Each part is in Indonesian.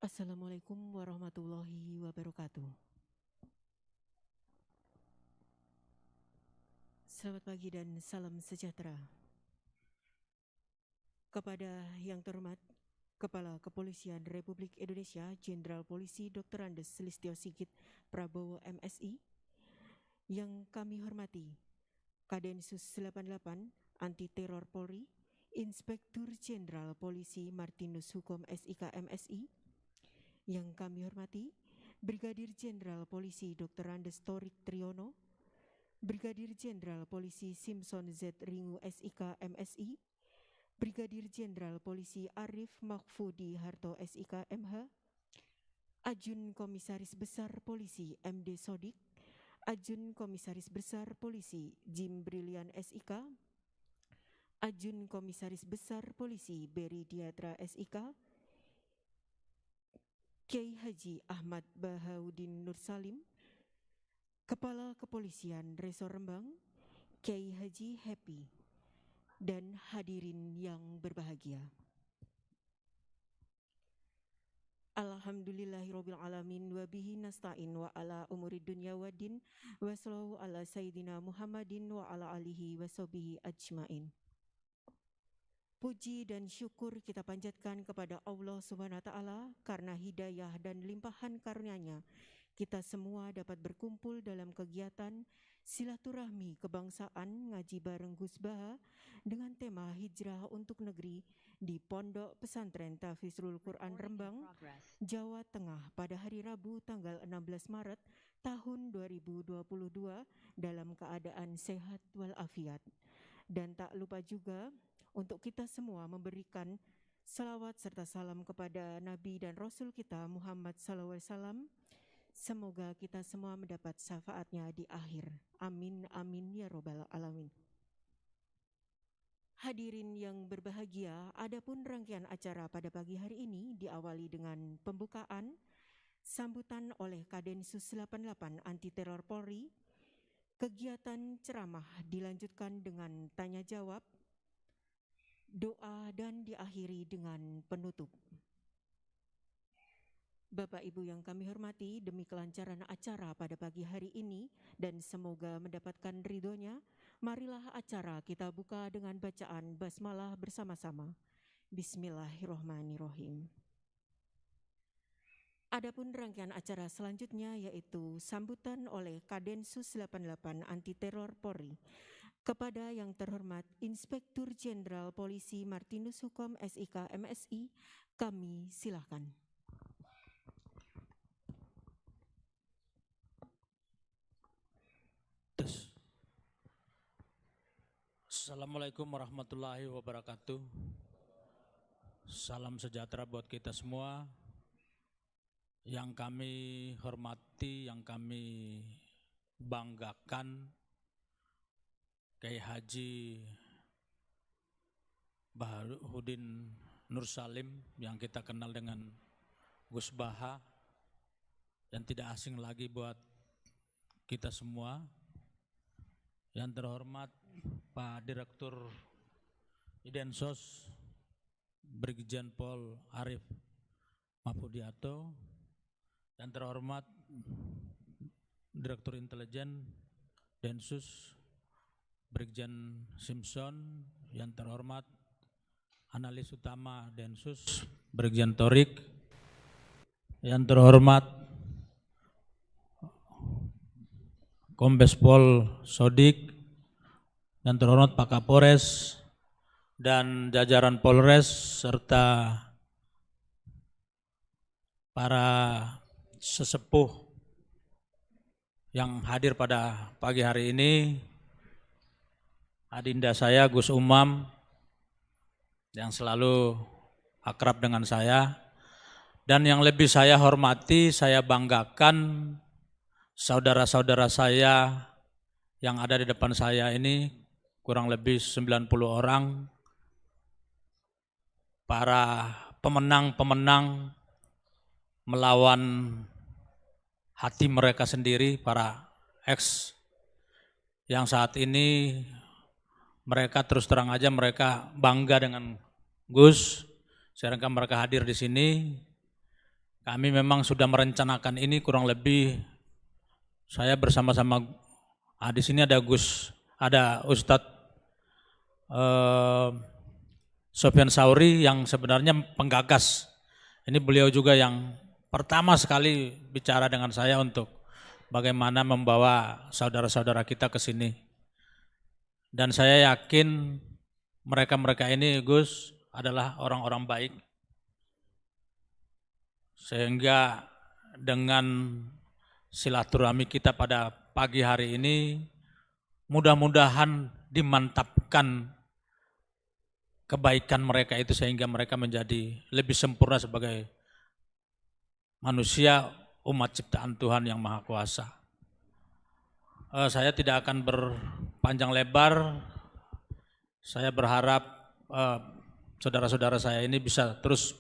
Assalamualaikum warahmatullahi wabarakatuh. Selamat pagi dan salam sejahtera. Kepada yang terhormat Kepala Kepolisian Republik Indonesia Jenderal Polisi Dr. Andes Sulistyo Sigit Prabowo MSI, yang kami hormati Kadensus 88 Anti Teror Polri, Inspektur Jenderal Polisi Martinus Hukum SIK MSI, yang kami hormati Brigadir Jenderal Polisi Dr. Andes Torik Triyono, Brigadir Jenderal Polisi Simpson Z Ringu SIK MSI, Brigadir Jenderal Polisi Arif Mahfudi Harto SIK MH, Ajun Komisaris Besar Polisi MD Sodik, Ajun Komisaris Besar Polisi Jim Brilian SIK, Ajun Komisaris Besar Polisi Beri Diatra SIK, Kiai Haji Ahmad Bahaudin Nur Salim, Kepala Kepolisian Resor Rembang, Kiai Haji Happy, dan hadirin yang berbahagia. Alhamdulillahirabbil alamin wa bihi nasta'in wa ala umuri dunya waddin wa sallallahu ala sayyidina Muhammadin wa ala alihi wa sahbihi ajmain. Puji dan syukur kita panjatkan kepada Allah Subhanahu wa taala karena hidayah dan limpahan karunia-Nya kita semua dapat berkumpul dalam kegiatan silaturahmi kebangsaan ngaji bareng Gus Baha dengan tema Hijrah untuk Negeri di Pondok Pesantren Tahfidzul Quran Rembang, Jawa Tengah pada hari Rabu tanggal 16 Maret tahun 2022 dalam keadaan sehat walafiat. Dan tak lupa juga untuk kita semua memberikan salawat serta salam kepada Nabi dan Rasul kita Muhammad SAW. Semoga kita semua mendapat syafaatnya di akhir. Amin, amin, ya robbal alamin. Hadirin yang berbahagia, adapun rangkaian acara pada pagi hari ini diawali dengan pembukaan, sambutan oleh Kadensus 88 Anti Teror Polri, kegiatan ceramah dilanjutkan dengan tanya jawab, doa, dan diakhiri dengan penutup. Bapak Ibu yang kami hormati, demi kelancaran acara pada pagi hari ini dan semoga mendapatkan ridhonya, marilah acara kita buka dengan bacaan basmalah bersama-sama. Bismillahirrahmanirrahim. Adapun rangkaian acara selanjutnya yaitu sambutan oleh Kadensus 88 Anti Teror Polri. Kepada yang terhormat Inspektur Jenderal Polisi Martinus Hukum SIK MSI, kami silakan. Assalamualaikum warahmatullahi wabarakatuh. Salam sejahtera buat kita semua. Yang kami hormati, yang kami banggakan, Kiai Haji Bahaudin Nur Salim yang kita kenal dengan Gus Baha, yang tidak asing lagi buat kita semua. Yang terhormat Pak Direktur Idensos Brigjen Pol Arif Mahfudiato, yang terhormat Direktur Intelijen Densus Brigjen Simpson, yang terhormat Analis Utama Densus Brigjen Torik, yang terhormat Kombes Pol Sodik, yang terhormat Pak Kapolres dan jajaran Polres serta para sesepuh yang hadir pada pagi hari ini, adinda saya Gus Umam yang selalu akrab dengan saya, dan yang lebih saya hormati, saya banggakan saudara-saudara saya yang ada di depan saya ini, kurang lebih 90 orang, para pemenang-pemenang melawan hati mereka sendiri, para ex yang saat ini mereka terus terang aja mereka bangga dengan Gus, sehingga mereka hadir di sini. kami memang sudah merencanakan ini kurang lebih, saya bersama-sama, di sini ada Ustadz Sofyan Sauri yang sebenarnya penggagas. Ini beliau juga yang pertama sekali bicara dengan saya untuk bagaimana membawa saudara-saudara kita ke sini. Dan saya yakin mereka-mereka ini, Gus, adalah orang-orang baik. Sehingga dengan silaturahmi kita pada pagi hari ini, mudah-mudahan dimantapkan kebaikan mereka itu sehingga mereka menjadi lebih sempurna sebagai manusia, umat ciptaan Tuhan yang Maha Kuasa. Saya tidak akan berpanjang lebar. Saya berharap saudara-saudara saya ini bisa terus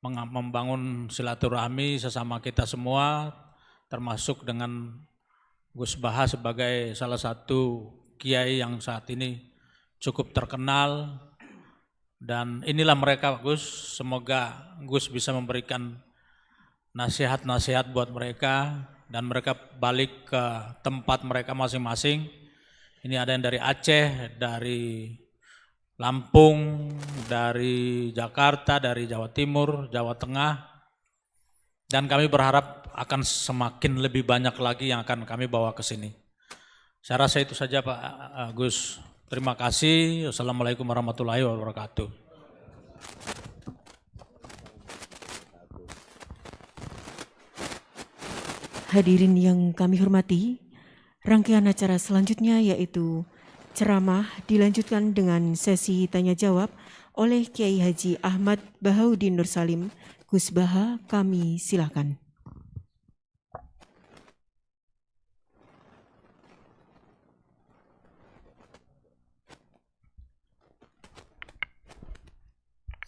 membangun silaturahmi sesama kita semua, termasuk dengan Gus Baha sebagai salah satu kiai yang saat ini cukup terkenal. Dan inilah mereka, Gus. Semoga Gus bisa memberikan nasihat-nasihat buat mereka dan mereka balik ke tempat mereka masing-masing. Ini ada yang dari Aceh, dari Lampung, dari Jakarta, dari Jawa Timur, Jawa Tengah. Dan kami berharap akan semakin lebih banyak lagi yang akan kami bawa ke sini. Saya rasa itu saja Pak Gus. Terima kasih. Wassalamualaikum warahmatullahi wabarakatuh. Hadirin yang kami hormati, rangkaian acara selanjutnya yaitu ceramah dilanjutkan dengan sesi tanya jawab oleh Kiai Haji Ahmad Bahaudin Nur Salim. Gus Baha, kami silakan.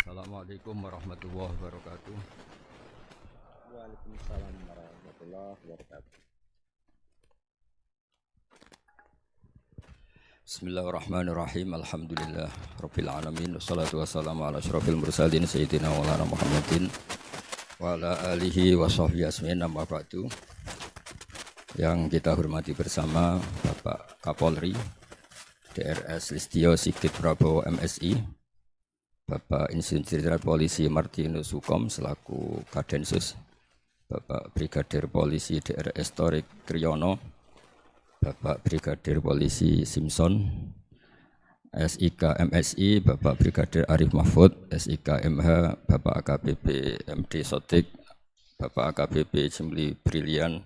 Assalamualaikum warahmatullahi wabarakatuh. Waalaikumsalam warahmatullahi wabarakatuh. Bismillahirrahmanirrahim. Alhamdulillah rabbil alamin. Wassalatu wassalamu ala asyrofil mursalin sayyidina maulana Muhammadin wa ala alihi wa sahbihi asmin, amma ba'du. Yang kita hormati bersama Bapak Kapolri DRS Listio Sigit Prabowo MSI, Bapak Insinyur Jenderal Polisi Martinus Hukom selaku Kadensus, Bapak Brigadir Polisi DRS Torik Kriyono, Bapak Brigadir Polisi Simpson, SIK MSI, Bapak Brigadir Arif Mahfud, SIK MH, Bapak AKBP MD Sotik, Bapak AKBP Jimli Brilian,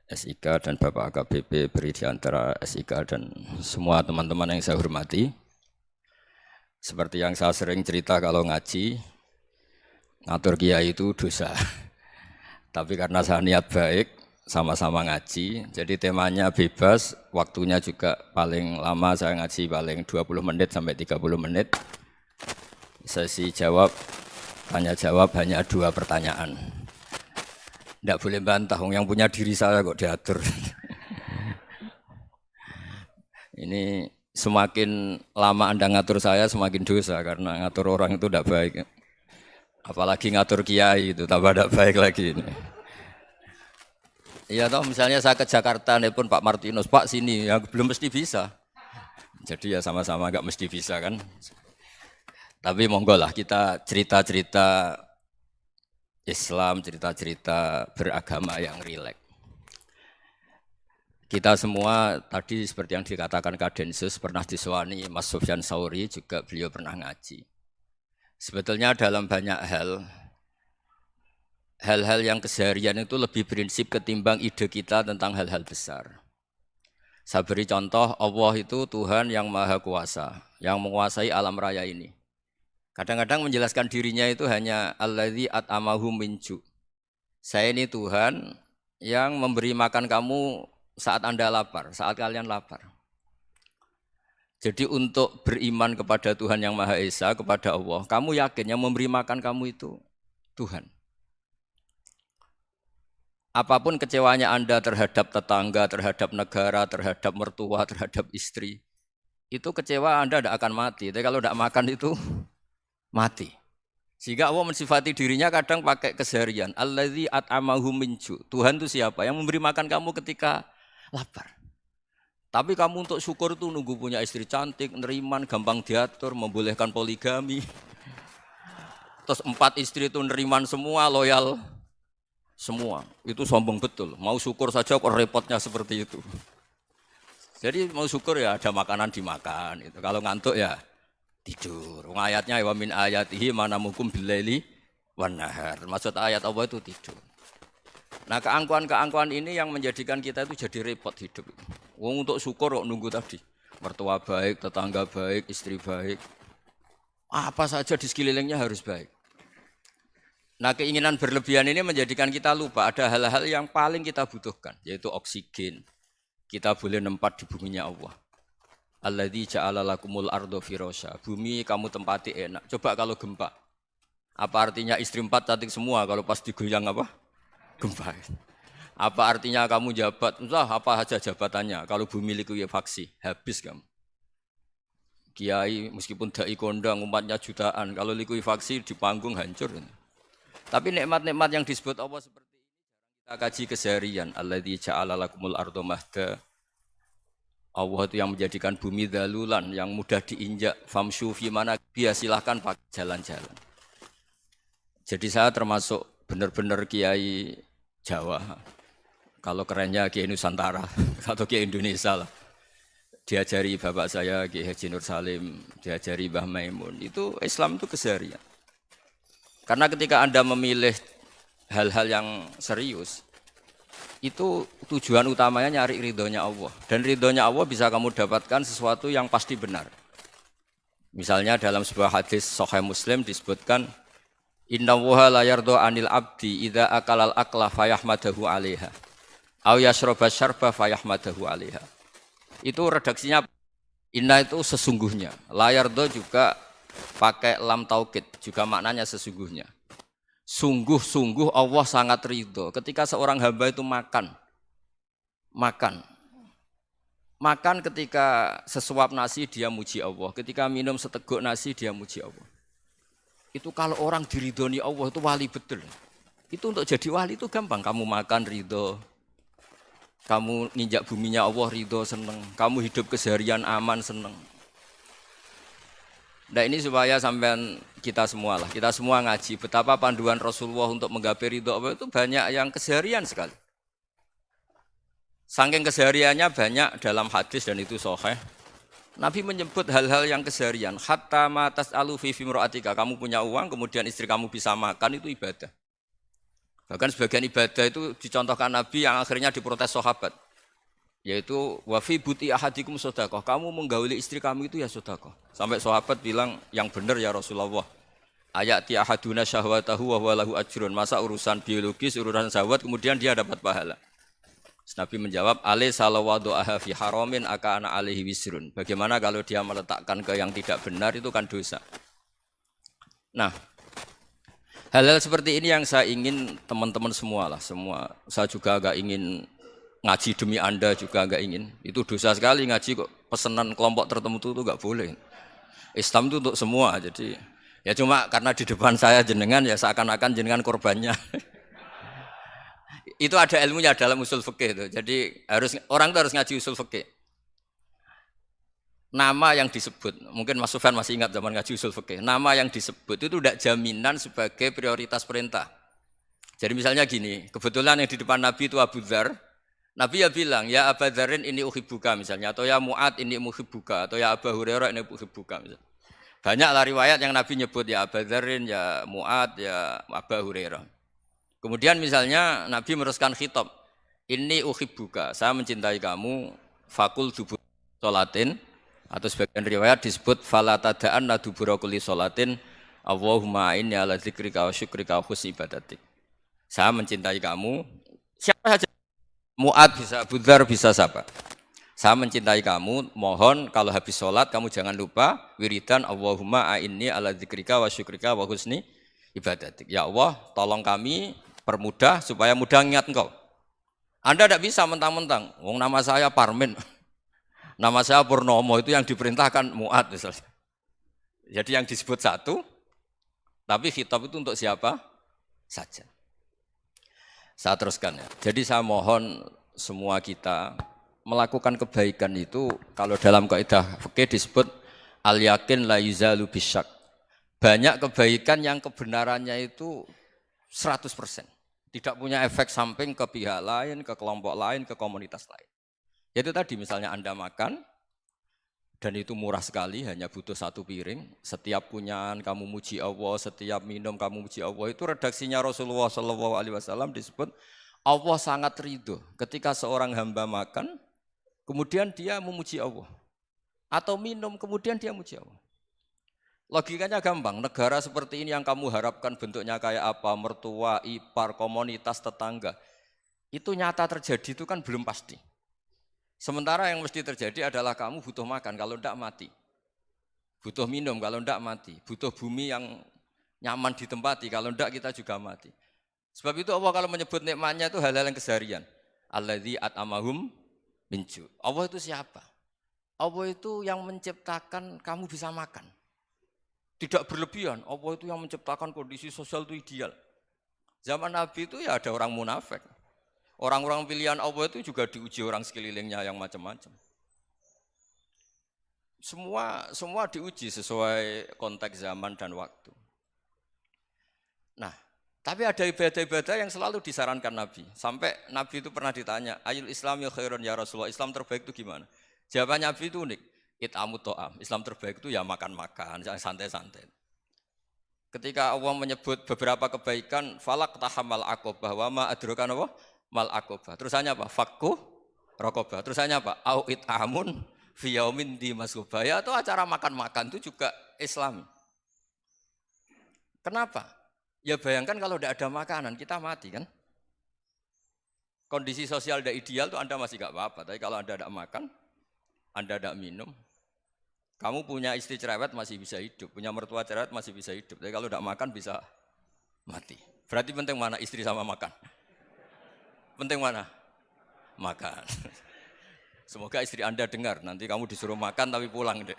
SIK, dan Bapak AKBP Beridiantara SIK, dan semua teman-teman yang saya hormati. Seperti yang saya sering cerita kalau ngaji, ngatur kiai itu dosa. Tapi karena saya niat baik, sama-sama ngaji, jadi temanya bebas, waktunya juga paling lama saya ngaji paling 20 menit sampai 30 menit. Sesi jawab, tanya jawab hanya 2 pertanyaan. Tidak boleh bantah, yang punya diri saya kok diatur. Ini semakin lama Anda ngatur saya, semakin dosa, karena ngatur orang itu tidak baik. Apalagi ngatur kiai itu, tambah tidak baik lagi ini. Iya toh, misalnya saya ke Jakarta, nelpon Pak Martinus, Pak sini, ya belum mesti bisa. Jadi ya sama-sama nggak mesti bisa kan. Tapi monggo lah kita cerita-cerita Islam, cerita-cerita beragama yang rileks. Kita semua tadi seperti yang dikatakan Kadensus pernah disewani Mas Sofyan Sauri, juga beliau pernah ngaji. Sebetulnya dalam banyak hal-hal yang keseharian itu lebih prinsip ketimbang ide kita tentang hal-hal besar. Saya beri contoh, Allah itu Tuhan yang Maha Kuasa, yang menguasai alam raya ini. Kadang-kadang menjelaskan dirinya itu hanya alladzi at'amahu min ju'. Saya ini Tuhan yang memberi makan kamu saat Anda lapar, saat kalian lapar. Jadi untuk beriman kepada Tuhan yang Maha Esa, kepada Allah, kamu yakin yang memberi makan kamu itu Tuhan. Apapun kecewanya Anda terhadap tetangga, terhadap negara, terhadap mertua, terhadap istri, itu kecewa Anda tidak akan mati. Tapi kalau tidak makan itu mati. Sehingga Allah mensifati dirinya kadang pakai keseharian. Allazi at'amahum min ju'. Tuhan itu siapa? Yang memberi makan kamu ketika lapar. Tapi kamu untuk syukur itu nunggu punya istri cantik, neriman, gampang diatur, membolehkan poligami. Terus 4 istri itu neriman semua, loyal semua. Itu sombong betul. Mau syukur saja kok repotnya seperti itu. Jadi mau syukur ya ada makanan dimakan. Itu. Kalau ngantuk ya tidur. Ayatnya wa min ayatihi manamukum billaili wan nahar. Maksud ayat Allah itu tidur. Nah, keangkuhan-keangkuhan ini yang menjadikan kita itu jadi repot hidup. Wong untuk syukur kok nunggu tadi. Mertua baik, tetangga baik, istri baik. Apa saja di sekelilingnya harus baik. Nah, keinginan berlebihan ini menjadikan kita lupa ada hal-hal yang paling kita butuhkan, yaitu oksigen. Kita boleh nempat di buminya Allah. Alladzi ja'ala lakumul ardo firasya. Bumi kamu tempati enak. Coba kalau gempa. Apa artinya istri 4 cantik semua kalau pas digoyang apa? Gempa. Apa artinya kamu jabat? Entah apa saja jabatannya. Kalau bumi likuifaksi, habis kamu. Kiai meskipun dai kondang umatnya jutaan, kalau likuifaksi di panggung hancur. Tapi nikmat-nikmat yang disebut Allah seperti kita kaji keseharian. Alladzi ja'ala lakumul ardo mahda. Allah itu yang menjadikan bumi dalulan, yang mudah diinjak. Famshu fi mana dia silahkan pakai jalan-jalan. Jadi saya termasuk benar-benar kiai Jawa. Kalau kerennya kiai Nusantara atau kiai Indonesia lah. Diajari bapak saya Kiai Haji Nur Salim, diajari Mbah Maimun. Itu Islam itu keseharian. Karena ketika Anda memilih hal-hal yang serius, itu tujuan utamanya nyari ridhonya Allah. Dan ridhonya Allah bisa kamu dapatkan sesuatu yang pasti benar. Misalnya dalam sebuah hadis Sahih Muslim disebutkan, Innallaha la yardha 'anil 'abdi idza akalal akla fayahmadahu 'alaiha. Aw yashraба syarba fayahmadahu 'alaiha. Itu redaksinya inna itu sesungguhnya. La yardha juga pakai lam taukid, juga maknanya sesungguhnya. Sungguh-sungguh Allah sangat ridho ketika seorang hamba itu makan ketika sesuap nasi dia muji Allah, ketika minum seteguk nasi dia muji Allah. Itu kalau orang diridhoni Allah itu wali betul. Itu untuk jadi wali itu gampang, kamu makan ridho, kamu nginjak buminya Allah ridho seneng, kamu hidup keseharian aman seneng. Nah ini supaya sampean kita semua ngaji betapa panduan Rasulullah untuk menggapai ridho Allah itu banyak yang keseharian sekali. Saking kesehariannya banyak dalam hadis dan itu sahih. Nabi menyebut hal-hal yang keseharian. Hatta ma tas'alu fi imra'atika, kamu punya uang kemudian istri kamu bisa makan itu ibadah. Bahkan sebagian ibadah itu dicontohkan Nabi yang akhirnya diprotes sahabat. Yaitu wa fi buti ahadikum sedekah. Kamu menggauli istri kamu itu ya sedekah. Sampai sahabat bilang yang benar ya Rasulullah. Ayati ahaduna syahwatahu wa huwa lahu ajrun. Masa urusan biologis, urusan syahwat kemudian dia dapat pahala. Nabi menjawab, alai salawadu'aha fi haramin akana alaihi wisrun. Bagaimana kalau dia meletakkan ke yang tidak benar itu kan dosa. Nah, hal-hal seperti ini yang saya ingin teman-teman semua. Saya juga agak ingin ngaji demi Anda juga agak ingin. Itu dosa sekali ngaji kok pesanan kelompok tertentu itu enggak boleh. Islam itu untuk semua. Jadi ya cuma karena di depan saya jenengan ya seakan-akan jenengan korbannya. Itu ada ilmunya dalam usul fikih itu. Jadi orang itu harus ngaji usul fikih. Nama yang disebut, mungkin Mas Sufyan masih ingat zaman ngaji usul fikih. Nama yang disebut itu tidak jaminan sebagai prioritas perintah. Jadi misalnya gini, kebetulan yang di depan Nabi itu Abu Dzar. Nabi ya bilang, ya Abu Dzarin ini uhibbuka misalnya, atau ya Mu'ad ini muhibbuka, atau ya Abu Hurairah ini uhibbuka misalnya. Banyaklah riwayat yang Nabi nyebut ya Abu Dzarin, ya Mu'ad, ya Abu Hurairah. Kemudian misalnya Nabi meneruskan khitab, ini uhibbuka, saya mencintai kamu, fakul dubur sholatin, atau sebagian riwayat disebut fala tada'anna dubura kulli sholatin, Allahumma inni ala dzikrika wa syukrika wa husni ibadatik. Saya mencintai kamu, siapa saja. Mu'ad bisa, Abu Dzar bisa siapa. Saya mencintai kamu, mohon kalau habis sholat kamu jangan lupa wiridan Allahumma a'inni ala dzikrika wa syukrika wa husni ibadatik. Ya Allah, tolong kami permudah supaya mudah ingat engkau. Anda tidak bisa mentang-mentang, wong nama saya Parmin, nama saya Purnomo, itu yang diperintahkan Mu'ad misalnya. Jadi yang disebut satu, Tapi khitab itu untuk siapa saja. Saya teruskan ya. Jadi saya mohon semua kita melakukan kebaikan itu kalau dalam kaidah fikih disebut al-yakin la yuzalu bisyak. Banyak kebaikan yang kebenarannya itu 100%. Tidak punya efek samping ke pihak lain, ke kelompok lain, ke komunitas lain. Yaitu tadi misalnya Anda makan, dan itu murah sekali, hanya butuh 1 piring. Setiap punyaan kamu muji Allah, setiap minum kamu muji Allah. Itu redaksinya Rasulullah SAW disebut Allah sangat ridho ketika seorang hamba makan, kemudian dia memuji Allah. Atau minum, kemudian dia memuji Allah. Logikanya gampang, negara seperti ini yang kamu harapkan bentuknya kayak apa, mertua, ipar, komunitas, tetangga. Itu nyata terjadi itu kan belum pasti. Sementara yang mesti terjadi adalah kamu butuh makan, kalau tidak mati. Butuh minum, kalau tidak mati. Butuh bumi yang nyaman ditempati, kalau tidak kita juga mati. Sebab itu Allah kalau menyebut nikmatnya itu hal-hal yang keseharian. Alladzi at'amahum min ju'. Allah itu siapa? Allah itu yang menciptakan kamu bisa makan. Tidak berlebihan, Allah itu yang menciptakan kondisi sosial itu ideal. Zaman Nabi itu ya ada orang munafik. Orang-orang pilihan Allah itu juga diuji orang sekelilingnya yang macam-macam. Semua diuji sesuai konteks zaman dan waktu. Nah, tapi ada ibadah-ibadah yang selalu disarankan Nabi. Sampai Nabi itu pernah ditanya, Ayul Islam ya khairun ya Rasulullah, Islam terbaik itu gimana? Jawaban Nabi itu unik. It'amut to'am. Islam terbaik itu ya makan-makan, santai-santai. Ketika Allah menyebut beberapa kebaikan, falak tahamal akobah, wa ma adrokan apa? Mal akobah. Terusannya apa? Fakku rokobah. Terusannya apa? Au it'amun fiyaumin di masubah. Ya itu acara makan-makan itu juga Islam. Kenapa? Ya bayangkan kalau tidak ada makanan, kita mati kan? Kondisi sosial tidak ideal itu Anda masih gak apa-apa. Tapi kalau Anda tidak makan, Anda tidak minum, kamu punya istri cerewet masih bisa hidup, punya mertua cerewet masih bisa hidup. Tapi kalau tidak makan bisa mati. Berarti penting mana istri sama makan? Penting mana? Makan. Semoga istri Anda dengar, nanti kamu disuruh makan tapi pulang deh.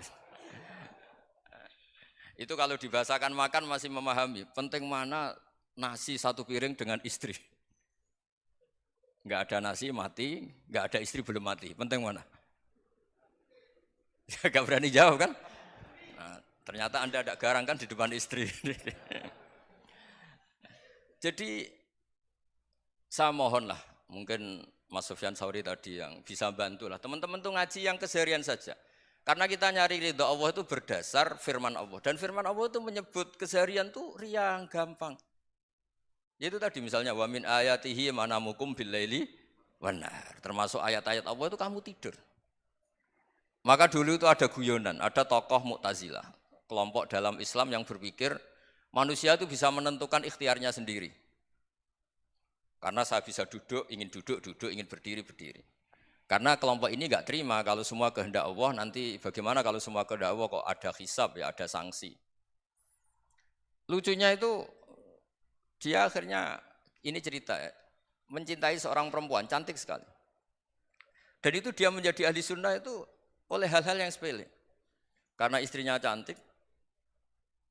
Itu kalau dibahasakan makan masih memahami. Penting mana nasi 1 piring dengan istri. Enggak ada nasi mati, enggak ada istri belum mati. Penting mana? Gak berani jawab kan? Nah, ternyata Anda ada garang kan di depan istri. Jadi saya mohonlah, mungkin Mas Sufyan Sauri tadi yang bisa bantulah. Teman-teman tuh ngaji yang keseharian saja. Karena kita nyari ridho Allah itu berdasar firman Allah. Dan firman Allah itu menyebut keseharian tuh riang, gampang. Yaitu tadi misalnya wa min ayatihi manamukum billaili wan nahar. Termasuk ayat-ayat Allah itu kamu tidur. Maka dulu itu ada guyonan, ada tokoh Mu'tazilah, kelompok dalam Islam yang berpikir manusia itu bisa menentukan ikhtiarnya sendiri. Karena saya bisa duduk, ingin berdiri, berdiri. Karena kelompok ini enggak terima kalau semua kehendak Allah, nanti bagaimana kalau semua kehendak Allah kok ada hisab, ya ada sanksi. Lucunya itu, dia akhirnya, ini cerita ya, mencintai seorang perempuan, cantik sekali. Dan itu dia menjadi ahli sunnah itu oleh hal-hal yang sepele. Karena istrinya cantik,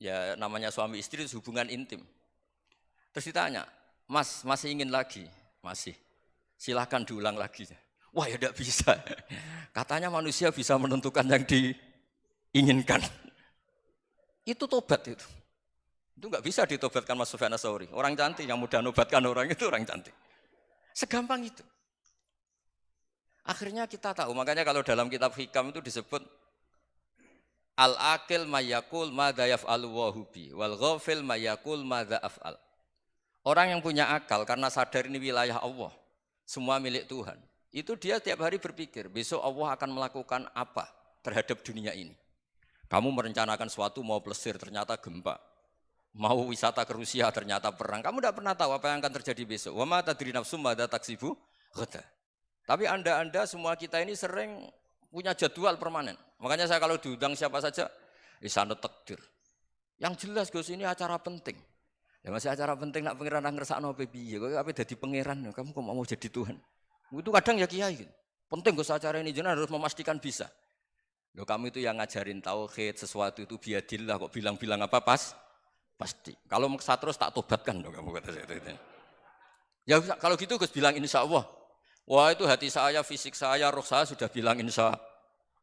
ya namanya suami istri itu hubungan intim. Terus ditanya, Mas, masih ingin lagi? Masih. Silahkan diulang lagi. Wah ya tidak bisa. Katanya manusia bisa menentukan yang diinginkan. Itu tobat itu. Itu nggak bisa ditobatkan Mas Sufyan Ats-Tsauri. Orang cantik yang mudah nobatkan orang itu orang cantik. Segampang itu. Akhirnya kita tahu, makanya kalau dalam kitab hikam itu disebut al-aqil mayyakul madza yaf'alu wa hubi wal ghafil mayyakul madza af'al. Orang yang punya akal karena sadar ini wilayah Allah, semua milik Tuhan. Itu dia tiap hari berpikir, besok Allah akan melakukan apa terhadap dunia ini. Kamu merencanakan sesuatu mau plesir ternyata gempa. Mau wisata ke Rusia ternyata perang. Kamu tidak pernah tahu apa yang akan terjadi besok. Wa ma tadri nafsum madza taksibu ghadan. Tapi anda semua kita ini sering punya jadwal permanen. Makanya saya kalau diundang siapa saja, sanad takdir. Yang jelas Gus ini acara penting. Ya masih acara penting nak pangeran ngersakno piye? Kok ape dadi pangeran? Kamu kok mau jadi Tuhan? Itu kadang ya kiai gitu. Penting Gus acara ini jenengan harus memastikan bisa. Loh kamu itu yang ngajarin tauhid, sesuatu itu biadillah kok bilang-bilang apa pas? Pasti. Kalau maksa terus tak tobatkan dong kamu kata saya itu. Ya kalau gitu Gus bilang insya Allah. Wah itu hati saya, fisik saya, roh saya sudah bilang insya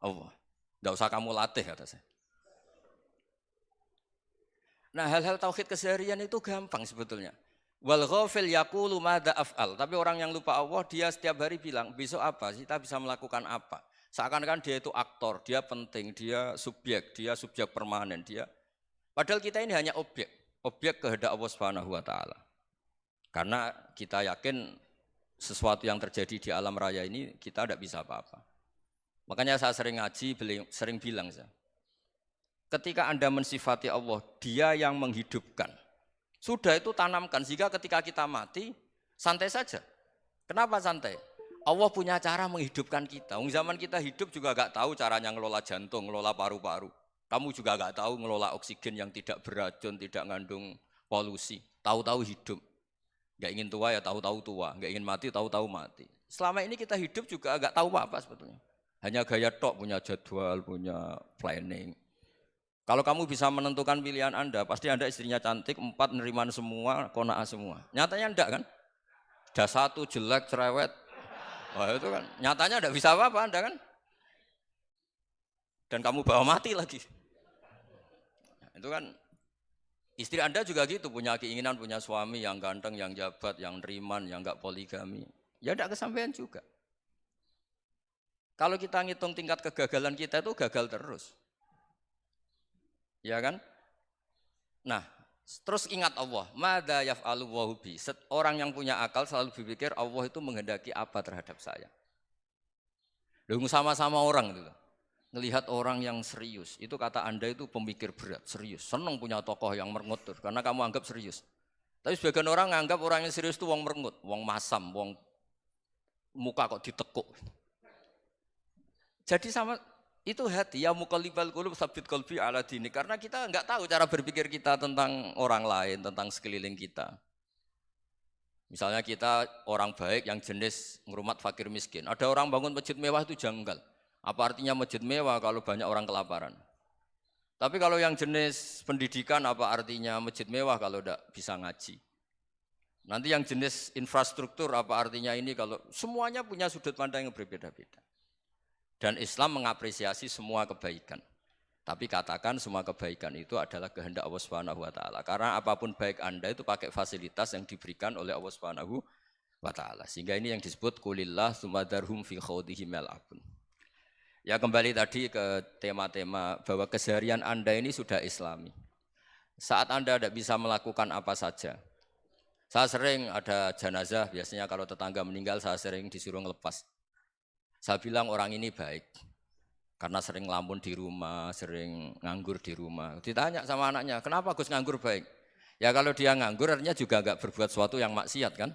Allah. Tidak usah kamu latih kata saya. Nah hal-hal tauhid keseharian itu gampang sebetulnya. Wal ghafil yaqulu madza af'al. Tapi orang yang lupa Allah dia setiap hari bilang besok apa? Kita bisa melakukan apa? Seakan-akan dia itu aktor, dia penting, dia subjek permanen, dia. Padahal kita ini hanya objek kehendak Allah Subhanahu wa taala. Karena kita yakin sesuatu yang terjadi di alam raya ini kita tidak bisa apa-apa. Makanya saya sering ngaji, sering bilang saya. Ketika Anda mensifati Allah, dia yang menghidupkan. Sudah itu tanamkan, sehingga ketika kita mati, santai saja. Kenapa santai? Allah punya cara menghidupkan kita. Zaman kita hidup juga gak tahu caranya ngelola jantung, ngelola paru-paru. Kamu juga gak tahu ngelola oksigen yang tidak beracun, tidak mengandung polusi. Tahu-tahu hidup. Gak ingin tua ya tahu-tahu tua, gak ingin mati tahu-tahu mati. Selama ini kita hidup juga gak tahu apa sebetulnya. Hanya gaya tok, punya jadwal, punya planning. Kalau kamu bisa menentukan pilihan Anda, pasti Anda istrinya cantik, 4 neriman semua, kona'ah semua. Nyatanya enggak kan? Ada 1 jelek, cerewet. Wah itu kan, nyatanya enggak bisa apa-apa Anda kan? Dan kamu bawa mati lagi. Nah, itu kan, istri Anda juga gitu, punya keinginan, punya suami yang ganteng, yang jabat, yang neriman, yang enggak poligami. Ya enggak kesampaian juga. Kalau kita ngitung tingkat kegagalan kita itu gagal terus. Ya kan? Nah, terus ingat Allah, madza yaf'alu wa bi. Orang yang punya akal selalu berpikir Allah itu menghendaki apa terhadap saya. Loh sama-sama orang itu. Ngelihat orang yang serius, itu kata Anda itu pemikir berat, serius. Senang punya tokoh yang merengut karena kamu anggap serius. Tapi sebagian orang nganggap orang yang serius itu wong merengut, wong masam, wong muka kok ditekuk. Jadi sama itu hati ya muqallibal qulub tsabbit qalbi ala dini, karena kita enggak tahu cara berpikir kita tentang orang lain, tentang sekeliling kita. Misalnya kita orang baik yang jenis ngrumat fakir miskin. Ada orang bangun masjid mewah itu janggal. Apa artinya masjid mewah kalau banyak orang kelaparan? Tapi kalau yang jenis pendidikan apa artinya masjid mewah kalau enggak bisa ngaji? Nanti yang jenis infrastruktur apa artinya ini kalau semuanya punya sudut pandang yang berbeda-beda. Dan Islam mengapresiasi semua kebaikan. Tapi katakan semua kebaikan itu adalah kehendak Allah Subhanahu wa taala. Karena apapun baik Anda itu pakai fasilitas yang diberikan oleh Allah Subhanahu wa taala. Sehingga ini yang disebut qulillah tsumadarhum fi khawdihim yal'abun. Ya kembali tadi ke tema-tema bahwa keseharian Anda ini sudah Islami. Saat Anda tidak bisa melakukan apa saja. Saya sering ada jenazah, biasanya kalau tetangga meninggal saya sering disuruh ngelepas. Saya bilang orang ini baik, karena sering ngelamun di rumah, sering nganggur di rumah. Ditanya sama anaknya, kenapa Gus nganggur baik? Ya kalau dia nganggur artinya juga enggak berbuat sesuatu yang maksiat kan?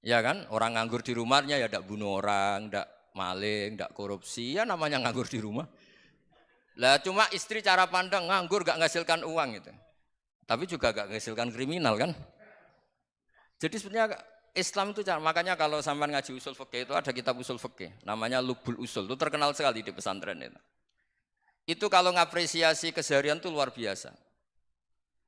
Ya kan, orang nganggur di rumahnya ya enggak bunuh orang, enggak maling, enggak korupsi, ya namanya nganggur di rumah. Lah cuma istri cara pandang nganggur enggak menghasilkan uang gitu. Tapi juga enggak menghasilkan kriminal kan? Jadi sebenarnya Islam itu makanya kalau sampai ngaji usul fikih itu ada kitab usul fikih namanya Lubul Usul, itu terkenal sekali di pesantren itu. Itu kalau ngapresiasi keseharian itu luar biasa.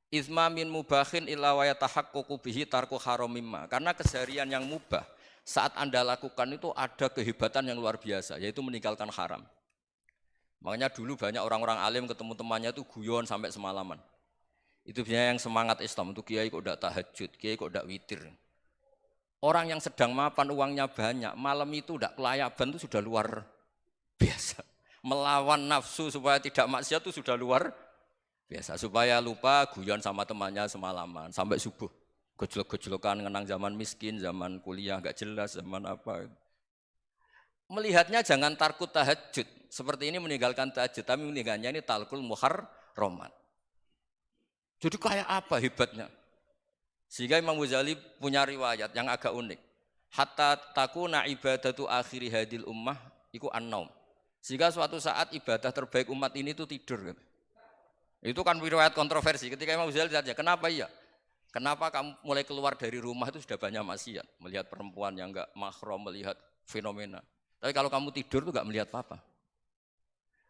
Izma min mubahin illa wa yatahaqqaqu bihi tarku haramimma. Karena keseharian yang mubah saat Anda lakukan itu ada kehebatan yang luar biasa, yaitu meninggalkan haram. Makanya dulu banyak orang-orang alim ketemu temannya itu guyon sampai semalaman. Itu biasanya yang semangat Islam, itu kiai kok ndak tahajud, kiai kok ndak witir. Orang yang sedang mapan uangnya banyak, malam itu tidak kelayaban itu sudah luar biasa. Melawan nafsu supaya tidak maksiat itu sudah luar biasa. Supaya lupa guyon sama temannya semalaman sampai subuh. Gejolok-gejolokan ngenang zaman miskin, zaman kuliah nggak jelas, zaman apa. Melihatnya jangan tarkut tahajud. Seperti ini meninggalkan tahajud, tapi meninggalkannya ini talkul muharramat. Jadi kayak apa hebatnya? Sehingga Imam Ghazali punya riwayat yang agak unik. Hatta takuna ibadatu akhiri hadil ummah iku an-naum. Sehingga suatu saat ibadah terbaik umat ini itu tidur. Itu kan riwayat kontroversi. Ketika Imam Ghazali ditanya, kenapa iya? Kenapa kamu mulai keluar dari rumah itu sudah banyak maksiat? Melihat perempuan yang enggak mahram, melihat fenomena. Tapi kalau kamu tidur itu enggak melihat apa-apa.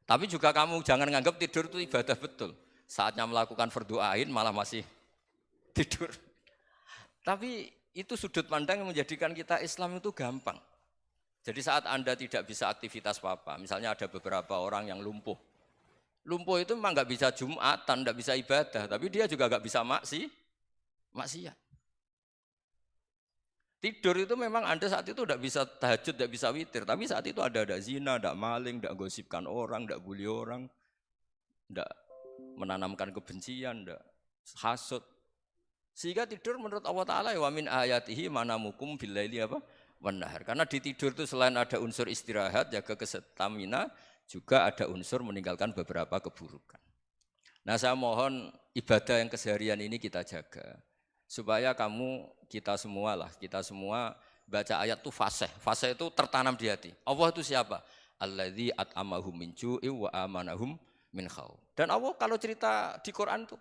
Tapi juga kamu jangan menganggap tidur itu ibadah betul. Saatnya melakukan fardhu ain malah masih tidur. Tapi itu sudut pandang yang menjadikan kita Islam itu gampang. Jadi saat Anda tidak bisa aktivitas apa-apa, misalnya ada beberapa orang yang lumpuh. Lumpuh itu memang nggak bisa Jumatan, nggak bisa ibadah, tapi dia juga nggak bisa maksiat. Tidur itu memang Anda saat itu tidak bisa tahajud, tidak bisa witir, tapi saat itu ada zina, tidak maling, tidak gosipkan orang, tidak bully orang, tidak menanamkan kebencian, tidak hasud. Sehingga tidur menurut Allah Ta'ala wa min ayatihi manamukum billaili apa? Wan-nahar. Karena di tidur itu selain ada unsur istirahat, jaga kestamina, juga ada unsur meninggalkan beberapa keburukan. Nah saya mohon ibadah yang keseharian ini kita jaga. Supaya kita semua baca ayat itu fasih. Fasih itu tertanam di hati. Allah itu siapa? Alladzi at'amahum min ju'i wa amanahum min khauf. Dan Allah kalau cerita di Quran itu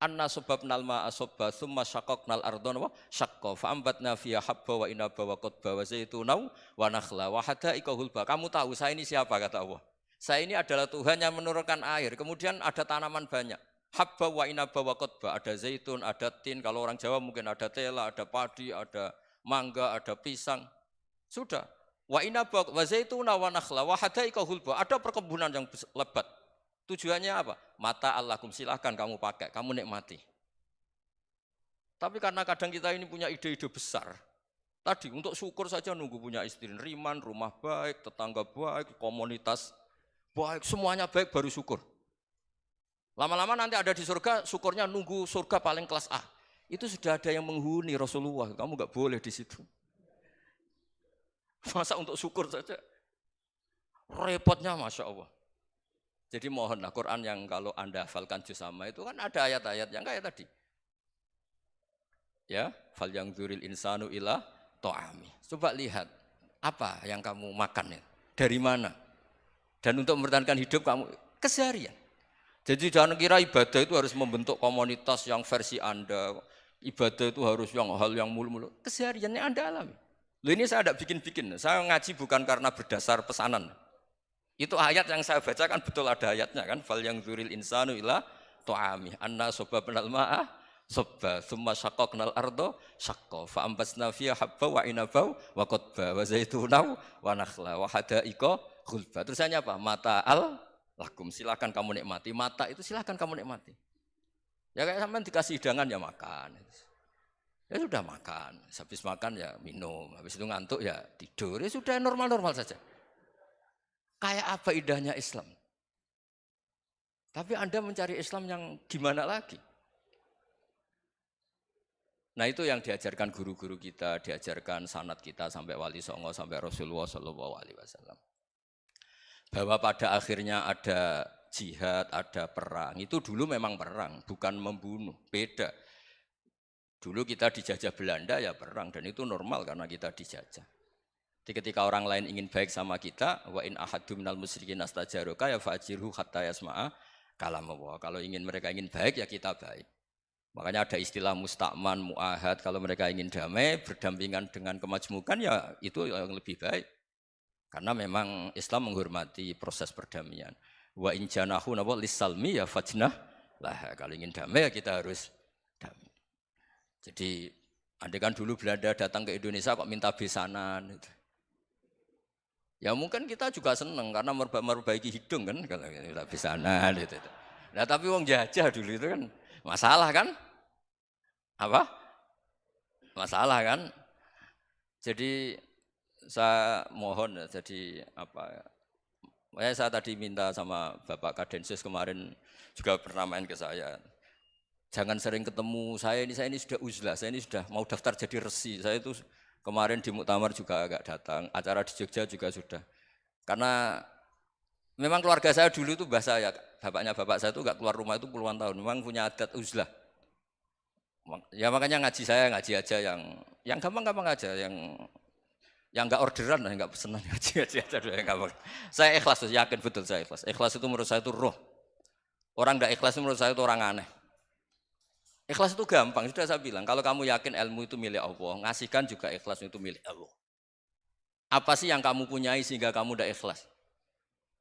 anna sababnal ma'a sabba tsumma syaqqaqnal ardha wa syaqqa fa ambatna fiha habba wa inaba wa qadba wa zaituna wa nakhla wa hada'iqa hulba. Kamu tahu saya ini siapa kata Allah? Saya ini adalah Tuhan yang menurunkan air, kemudian ada tanaman banyak. Habba wa inaba wa qadba, ada zaitun, ada tin, kalau orang Jawa mungkin ada tela, ada padi, ada mangga, ada pisang. Sudah. Wa inaba wa zaituna wa nakhla wa hada'iqa hulba, ada perkebunan yang lebat. Tujuannya apa? Mata Allahkum, silahkan kamu pakai, kamu nikmati. Tapi karena kadang kita ini punya ide-ide besar. Tadi untuk syukur saja nunggu punya istri riman, rumah baik, tetangga baik, komunitas baik, semuanya baik baru syukur. Lama-lama nanti ada di surga, syukurnya nunggu surga paling kelas A. Itu sudah ada yang menghuni Rasulullah, kamu nggak boleh di situ. Masa untuk syukur saja? Repotnya Masya Allah. Jadi mohonlah Quran yang kalau Anda hafalkan juz sama itu kan ada ayat-ayat yang kayak tadi. Ya, fal yang dzuril insanu ila ta'ami. Coba lihat apa yang kamu makan ya? Dari mana? Dan untuk mempertahankan hidup kamu keseharian. Jadi jangan kira ibadah itu harus membentuk komunitas yang versi Anda. Ibadah itu harus yang hal yang mulu-mulu. Kesehariannya Anda alami. Loh ini saya tidak bikin-bikin. Saya ngaji bukan karena berdasar pesanan. Itu ayat yang saya bacakan betul ada ayatnya kan. Fal yang dzuril insanu ila ta'ami. Anna sababnal ma'a sabba. Tsumma syaqqaqnal ardha syaqqa. Fa ambasna fiha habba wa inaba wa qadba wa zaituna wa nakhla wa hada'iqa ghulba. Terusannya apa? Mata lakum, silakan kamu nikmati. Mata itu silakan kamu nikmati. Ya kayak sampean dikasih hidangan ya makan. Ya sudah makan. Habis makan ya minum. Habis itu ngantuk ya tidur. Ya sudah normal-normal saja. Kayak apa indahnya Islam? Tapi Anda mencari Islam yang gimana lagi? Nah itu yang diajarkan guru-guru kita, diajarkan sanad kita sampai Wali Songo, sampai Rasulullah SAW. Bahwa pada akhirnya ada jihad, ada perang. Itu dulu memang perang, bukan membunuh, beda. Dulu kita dijajah Belanda ya perang, dan itu normal karena kita dijajah. Jadi ketika orang lain ingin baik sama kita, wa in ahadum minal musyrikin astajaroka ya fa'jirhu hatta yasma'a kalam Allah. Kalau mereka ingin baik ya kita baik. Makanya ada istilah mustakman, mu'ahad. Kalau mereka ingin damai, berdampingan dengan kemajmukan ya itu yang lebih baik. Karena memang Islam menghormati proses perdamaian. Wa in janahu nawa lisalmi ya fajnah lah. Kalau ingin damai ya kita harus damai. Jadi andai kan dulu Belanda datang ke Indonesia kok minta besanan gitu. Ya mungkin kita juga senang karena memperbaiki hidung kan kalau kita besanan gitu. Nah tapi wong jajah dulu itu kan masalah kan? Apa? Masalah kan? Jadi saya mohon jadi apa? Saya tadi minta sama Bapak Kadensus kemarin juga pernah main ke saya. Jangan sering ketemu saya ini sudah uzlah, saya ini sudah mau daftar jadi resi. Saya itu kemarin di Muktamar juga agak datang, acara di Jogja juga sudah. Karena memang keluarga saya dulu itu bahasa ya, bapaknya bapak saya itu enggak keluar rumah itu puluhan tahun, memang punya adat uzlah. Ya makanya ngaji aja yang gampang-gampang aja, yang enggak orderan, enggak pesenan ngaji aja yang gampang. Saya ikhlas, yakin betul saya ikhlas. Ikhlas itu menurut saya itu roh. Orang enggak ikhlas menurut saya itu orang aneh. Ikhlas itu gampang, sudah saya bilang. Kalau kamu yakin ilmu itu milik Allah, ngasihkan juga ikhlas itu milik Allah. Apa sih yang kamu punyai sehingga kamu tidak ikhlas?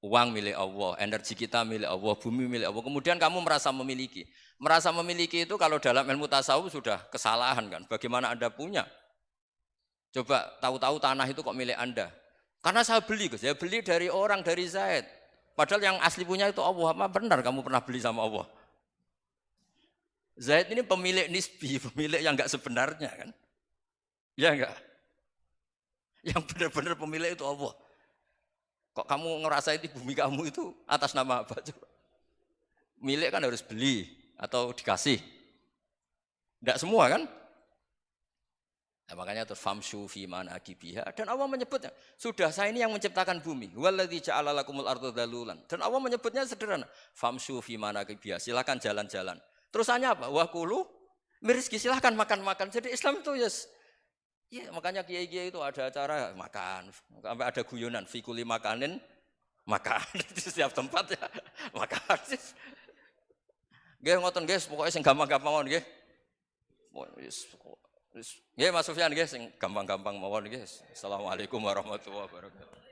Uang milik Allah, energi kita milik Allah, bumi milik Allah. Kemudian kamu merasa memiliki. Merasa memiliki itu kalau dalam ilmu tasawuf sudah kesalahan kan. Bagaimana Anda punya? Coba tahu-tahu tanah itu kok milik Anda. Karena saya beli, Gus. Ya beli dari orang, dari Zaid. Padahal yang asli punya itu Allah. Apa benar kamu pernah beli sama Allah? Zaid ini pemilik nisbi, pemilik yang enggak sebenarnya kan. Ya enggak? Yang benar-benar pemilik itu Allah. Kok kamu ngerasa itu bumi kamu itu atas nama apa? Coba. Milik kan harus beli atau dikasih. Tidak semua kan? Nah, makanya terus famshu fi manakibiha dan Allah menyebutnya, sudah saya ini yang menciptakan bumi. Waladzi ja'ala lakumul arda dalulan. Dan Allah menyebutnya sederhana, famshu fi manakibiha, silakan jalan-jalan. Terusannya apa? Wa kulu mirizki, silakan makan-makan. Jadi Islam itu yes. Ya, makanya kiai-kiai itu ada acara makan, sampai ada guyonan fikuli makanin makan di setiap tempat ya makan. Nggih ngoten nggih, pokoke sing gampang-gampang mawon nggih. Nggih Mas Sufyan nggih sing gampang-gampang mawon nggih. Assalamualaikum warahmatullahi wabarakatuh.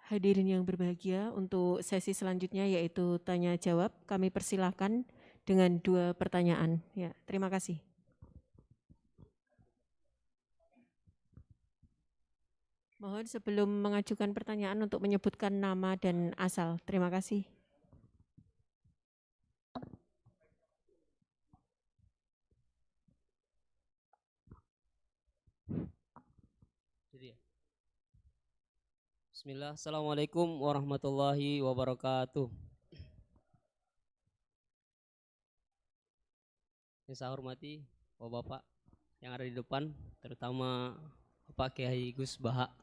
Hadirin yang berbahagia, untuk sesi selanjutnya yaitu tanya jawab, kami persilahkan dengan 2 pertanyaan. Ya, terima kasih. Mohon sebelum mengajukan pertanyaan untuk menyebutkan nama dan asal. Terima kasih. Bismillah, Assalamualaikum warahmatullahi wabarakatuh. Yang saya hormati Bapak yang ada di depan, terutama Bapak Kiai Gus Baha.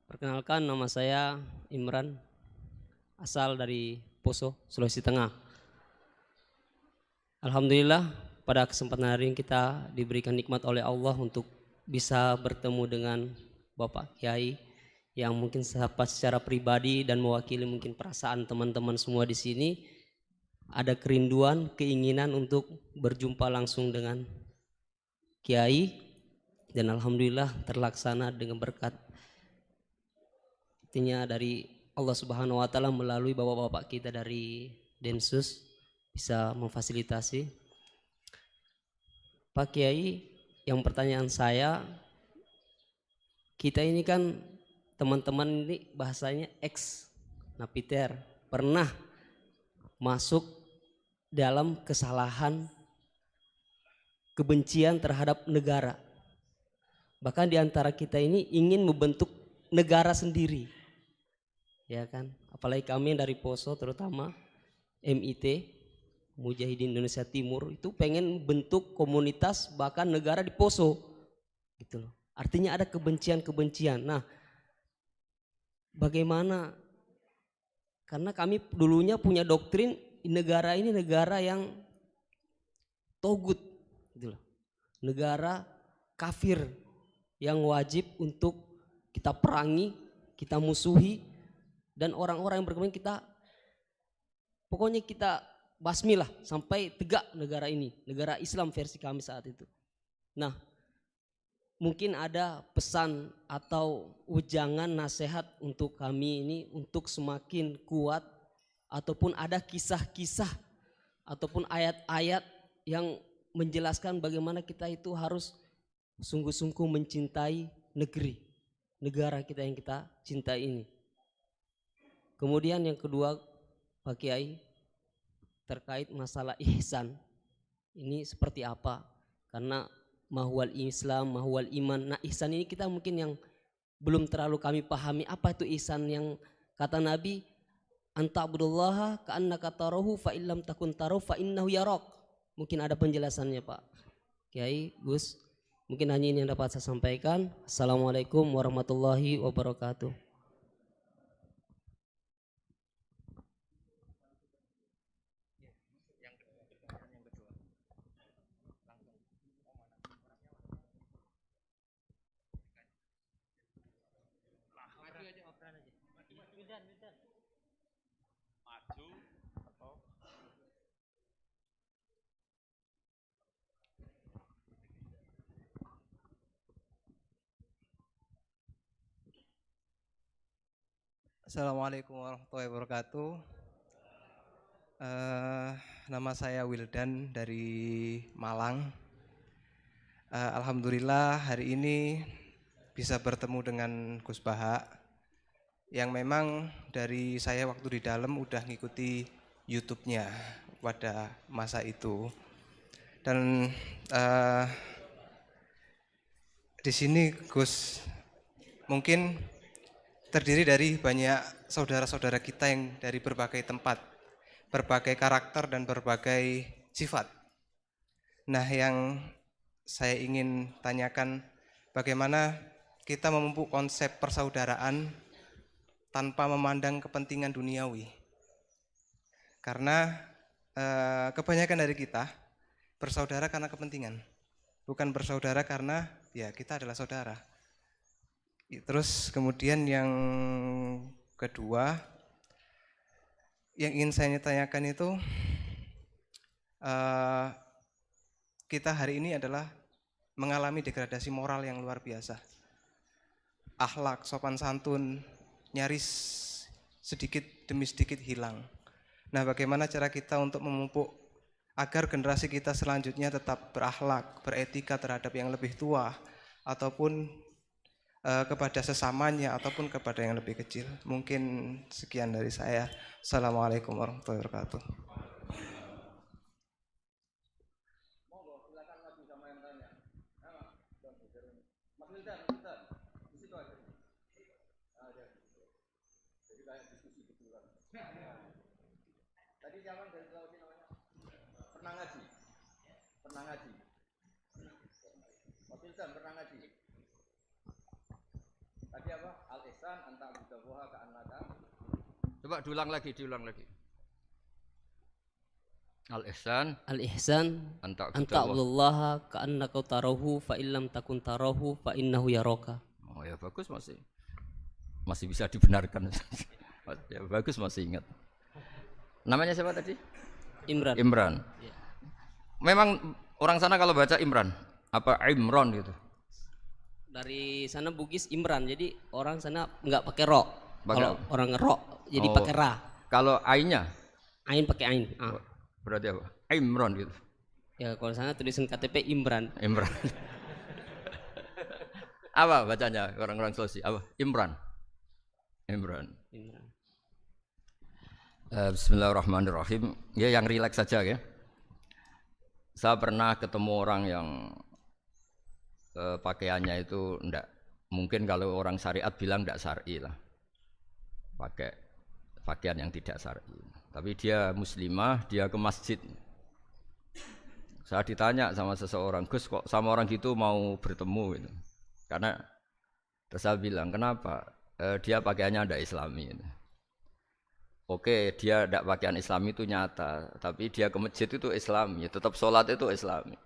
Perkenalkan, nama saya Imran, asal dari Poso, Sulawesi Tengah. Alhamdulillah pada kesempatan hari ini kita diberikan nikmat oleh Allah untuk bisa bertemu dengan Bapak Kiai yang mungkin secara pribadi dan mewakili mungkin perasaan teman-teman semua di sini, ada kerinduan, keinginan untuk berjumpa langsung dengan Kiai, dan alhamdulillah terlaksana dengan berkat dari Allah Subhanahu wa taala melalui bapak-bapak kita dari Densus bisa memfasilitasi. Pak Kiai, yang pertanyaan saya, kita ini kan teman-teman ini bahasanya ex napiter, pernah masuk dalam kesalahan kebencian terhadap negara. Bahkan di antara kita ini ingin membentuk negara sendiri. Ya kan? Apalagi kami yang dari Poso, terutama MIT, Mujahidin Indonesia Timur, itu pengen bentuk komunitas bahkan negara di Poso. Gitu loh. Artinya ada kebencian-kebencian. Nah, bagaimana? Karena kami dulunya punya doktrin negara ini negara yang togut, gitu loh. Negara kafir yang wajib untuk kita perangi, kita musuhi, dan orang-orang yang berkepentingan kita, pokoknya kita basmi lah sampai tegak negara ini, negara Islam versi kami saat itu. Nah, mungkin ada pesan atau ujangan nasihat untuk kami ini untuk semakin kuat, ataupun ada kisah-kisah ataupun ayat-ayat yang menjelaskan bagaimana kita itu harus sungguh-sungguh mencintai negara kita yang kita cintai ini. Kemudian yang kedua Pak Kiai, terkait masalah ihsan ini seperti apa? Karena mahwal Islam, mahwal iman. Nah, ihsan ini kita mungkin yang belum terlalu kami pahami, apa itu ihsan yang kata Nabi, anta'budullaha ka'annaka tarahu fa illam takun tarahu fa innahu yarak. Mungkin ada penjelasannya Pak Kiai, Gus. Mungkin hanya ini yang dapat saya sampaikan. Assalamualaikum warahmatullahi wabarakatuh. Assalamualaikum warahmatullahi wabarakatuh. Nama saya Wildan dari Malang. Alhamdulillah hari ini bisa bertemu dengan Gus Baha yang memang dari saya waktu di dalam udah ngikuti YouTube-nya pada masa itu. Dan di sini Gus mungkin terdiri dari banyak saudara-saudara kita yang dari berbagai tempat, berbagai karakter dan berbagai sifat. Nah, yang saya ingin tanyakan bagaimana kita memupuk konsep persaudaraan tanpa memandang kepentingan duniawi. Karena kebanyakan dari kita bersaudara karena kepentingan, bukan bersaudara karena ya kita adalah saudara. Terus kemudian yang kedua yang ingin saya tanyakan itu kita hari ini adalah mengalami degradasi moral yang luar biasa. Akhlak, sopan santun nyaris sedikit demi sedikit hilang. Nah, bagaimana cara kita untuk memupuk agar generasi kita selanjutnya tetap berakhlak, beretika terhadap yang lebih tua ataupun kepada sesamanya ataupun kepada yang lebih kecil. Mungkin sekian dari saya. Assalamualaikum warahmatullahi wabarakatuh. Tadi siapa dari Sulawesi namanya? Pernah ngaji? Pernah ngaji? Mas Wildan pernah ngaji? Tadi apa? Al-ihsan anta abdallaha ka'annaka. Coba diulang lagi. Al-ihsan anta abdallaha ka'annaka tarahu fa illam takun tarahu fa innahu yaraka. Oh ya bagus, masih bisa dibenarkan. Ya bagus, masih ingat. Namanya siapa tadi? Imran. Ya. Memang orang sana kalau baca Imran apa Imron gitu. Dari sana Bugis Imran, jadi orang sana nggak pakai ro. Kalau orang ro, jadi pakai ra. Kalau ainnya? Ain pakai ain. Berarti apa? Imron gitu. Ya kalau sana tulisan KTP Imran. Apa bacanya orang-orang Sulawesi? Apa? Imran. Bismillahirrahmanirrahim. Ya yang rileks saja ya. Saya pernah ketemu orang yang pakaiannya itu enggak, mungkin kalau orang syariat bilang enggak syar'i lah, pakai pakaian yang tidak syar'i, tapi dia muslimah, dia ke masjid. Saya ditanya sama seseorang, Gus kok sama orang gitu mau bertemu gitu, karena terus saya bilang kenapa? Dia pakaiannya enggak islami gitu. Oke, dia enggak pakaian islami itu nyata, tapi dia ke masjid itu islami, tetap sholat itu islami.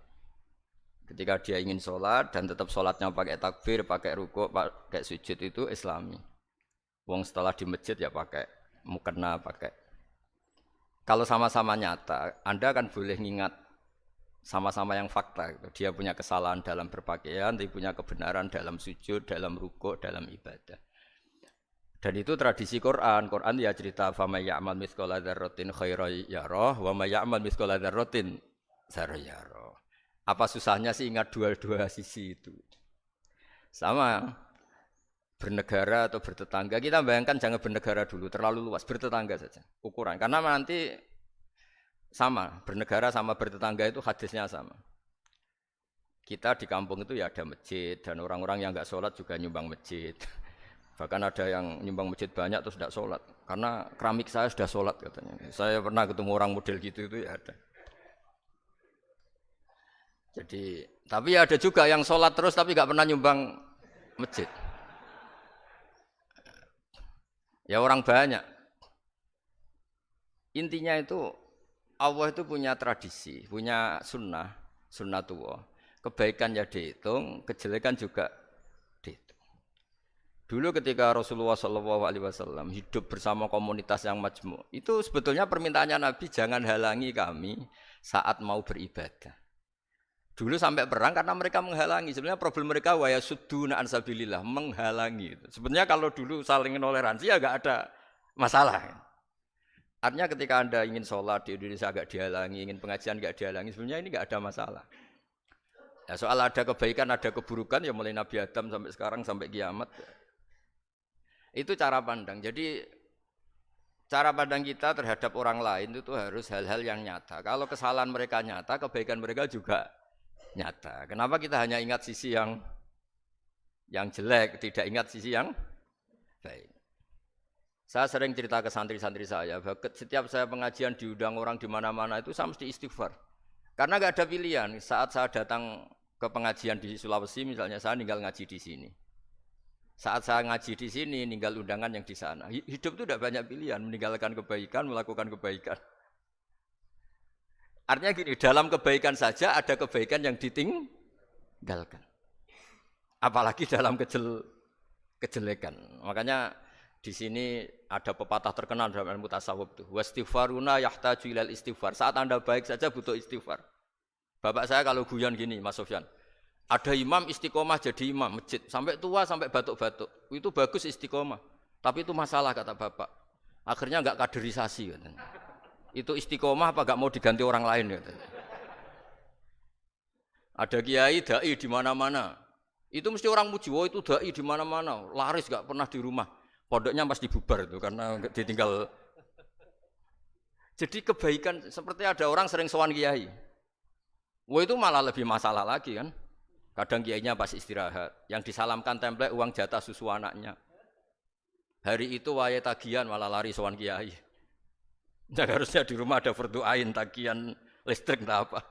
Ketika dia ingin sholat dan tetap sholatnya pakai takbir, pakai rukuk, pakai sujud itu islami. Wong setelah di masjid ya pakai mukena, pakai. Kalau sama-sama nyata, Anda kan boleh ngingat sama-sama yang fakta. Dia punya kesalahan dalam berpakaian, tapi punya kebenaran dalam sujud, dalam rukuk, dalam ibadah. Dan itu tradisi Quran. Quran ya cerita famay ya'mal mithqala dzarratin khairan yarah wa may ya'mal mithqala dzarratin syarran yarah. Apa susahnya sih ingat dua-dua sisi itu? Sama bernegara atau bertetangga, kita bayangkan jangan bernegara dulu, terlalu luas, bertetangga saja ukuran. Karena nanti sama, bernegara sama bertetangga itu hadisnya sama. Kita di kampung itu ya ada masjid, dan orang-orang yang nggak sholat juga nyumbang masjid. Bahkan ada yang nyumbang masjid banyak terus tidak sholat, karena keramik saya sudah sholat katanya. Saya pernah ketemu orang model gitu itu ya ada. Jadi, tapi ada juga yang sholat terus tapi nggak pernah nyumbang masjid. Ya orang banyak. Intinya itu Allah itu punya tradisi, punya sunnatullah. Kebaikan ya dihitung, kejelekan juga dihitung. Dulu ketika Rasulullah SAW hidup bersama komunitas yang majmu, itu sebetulnya permintaannya Nabi jangan halangi kami saat mau beribadah. Dulu sampai perang karena mereka menghalangi. Sebenarnya problem mereka wa yasudduna an sabilillah, menghalangi. Sebenarnya kalau dulu saling toleransi ya enggak ada masalah. Artinya ketika Anda ingin sholat di Indonesia agak dihalangi, ingin pengajian enggak dihalangi, sebenarnya ini enggak ada masalah. Ya, soal ada kebaikan, ada keburukan ya mulai Nabi Adam sampai sekarang sampai kiamat. Itu cara pandang. Jadi cara pandang kita terhadap orang lain itu harus hal-hal yang nyata. Kalau kesalahan mereka nyata, kebaikan mereka juga nyata. Kenapa kita hanya ingat sisi yang jelek, tidak ingat sisi yang baik? Saya sering cerita ke santri-santri saya, setiap saya pengajian diundang orang di mana-mana itu saya mesti istighfar. Karena nggak ada pilihan. Saat saya datang ke pengajian di Sulawesi misalnya, saya tinggal ngaji di sini. Saat saya ngaji di sini, ninggal undangan yang di sana. Hidup itu tidak banyak pilihan, meninggalkan kebaikan, melakukan kebaikan. Artinya gini, dalam kebaikan saja ada kebaikan yang ditinggalkan. Apalagi dalam kejelekan. Makanya di sini ada pepatah terkenal dalam ilmu tasawuf itu. Wastighfaruna yahtaju ilal istighfar. Saat Anda baik saja butuh istighfar. Bapak saya kalau guyon gini, Mas Sofyan. Ada imam istiqomah jadi imam masjid sampai tua sampai batuk-batuk. Itu bagus istiqomah. Tapi itu masalah kata Bapak. Akhirnya enggak kaderisasi katanya. Itu istiqomah apa enggak mau diganti orang lain katanya. Ada kiai dai di mana-mana. Itu mesti orang muji, oh itu dai di mana-mana, laris enggak pernah di rumah. Pondoknya pasti bubar itu karena ditinggal. Jadi kebaikan seperti ada orang sering sowan kiai. Wah itu malah lebih masalah lagi kan. Kadang kiainya pas istirahat, yang disalamkan template uang jatah susu anaknya. Hari itu waya tagihan malah lari sowan kiai. Nah, harusnya di rumah ada fardu ain tagihan listrik entah apa.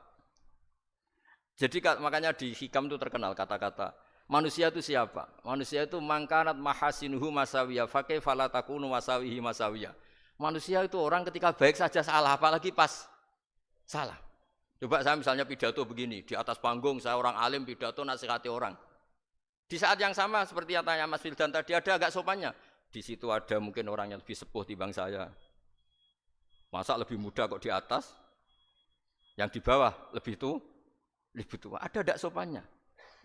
Jadi makanya di hikam itu terkenal kata-kata manusia itu siapa? Manusia itu mangkanat mahasinuhu masawiyah fakih falatakunu masawihi masawiyah. Manusia itu orang ketika baik saja salah, apalagi pas salah. Coba saya misalnya pidato begini, di atas panggung saya orang alim pidato nasihati orang. Di saat yang sama seperti yang tanya Mas Wildan tadi ada agak sopannya. Di situ ada mungkin orang yang lebih sepuh timbang saya. Masa lebih muda kok di atas? Yang di bawah lebih tua? Ada enggak sopannya?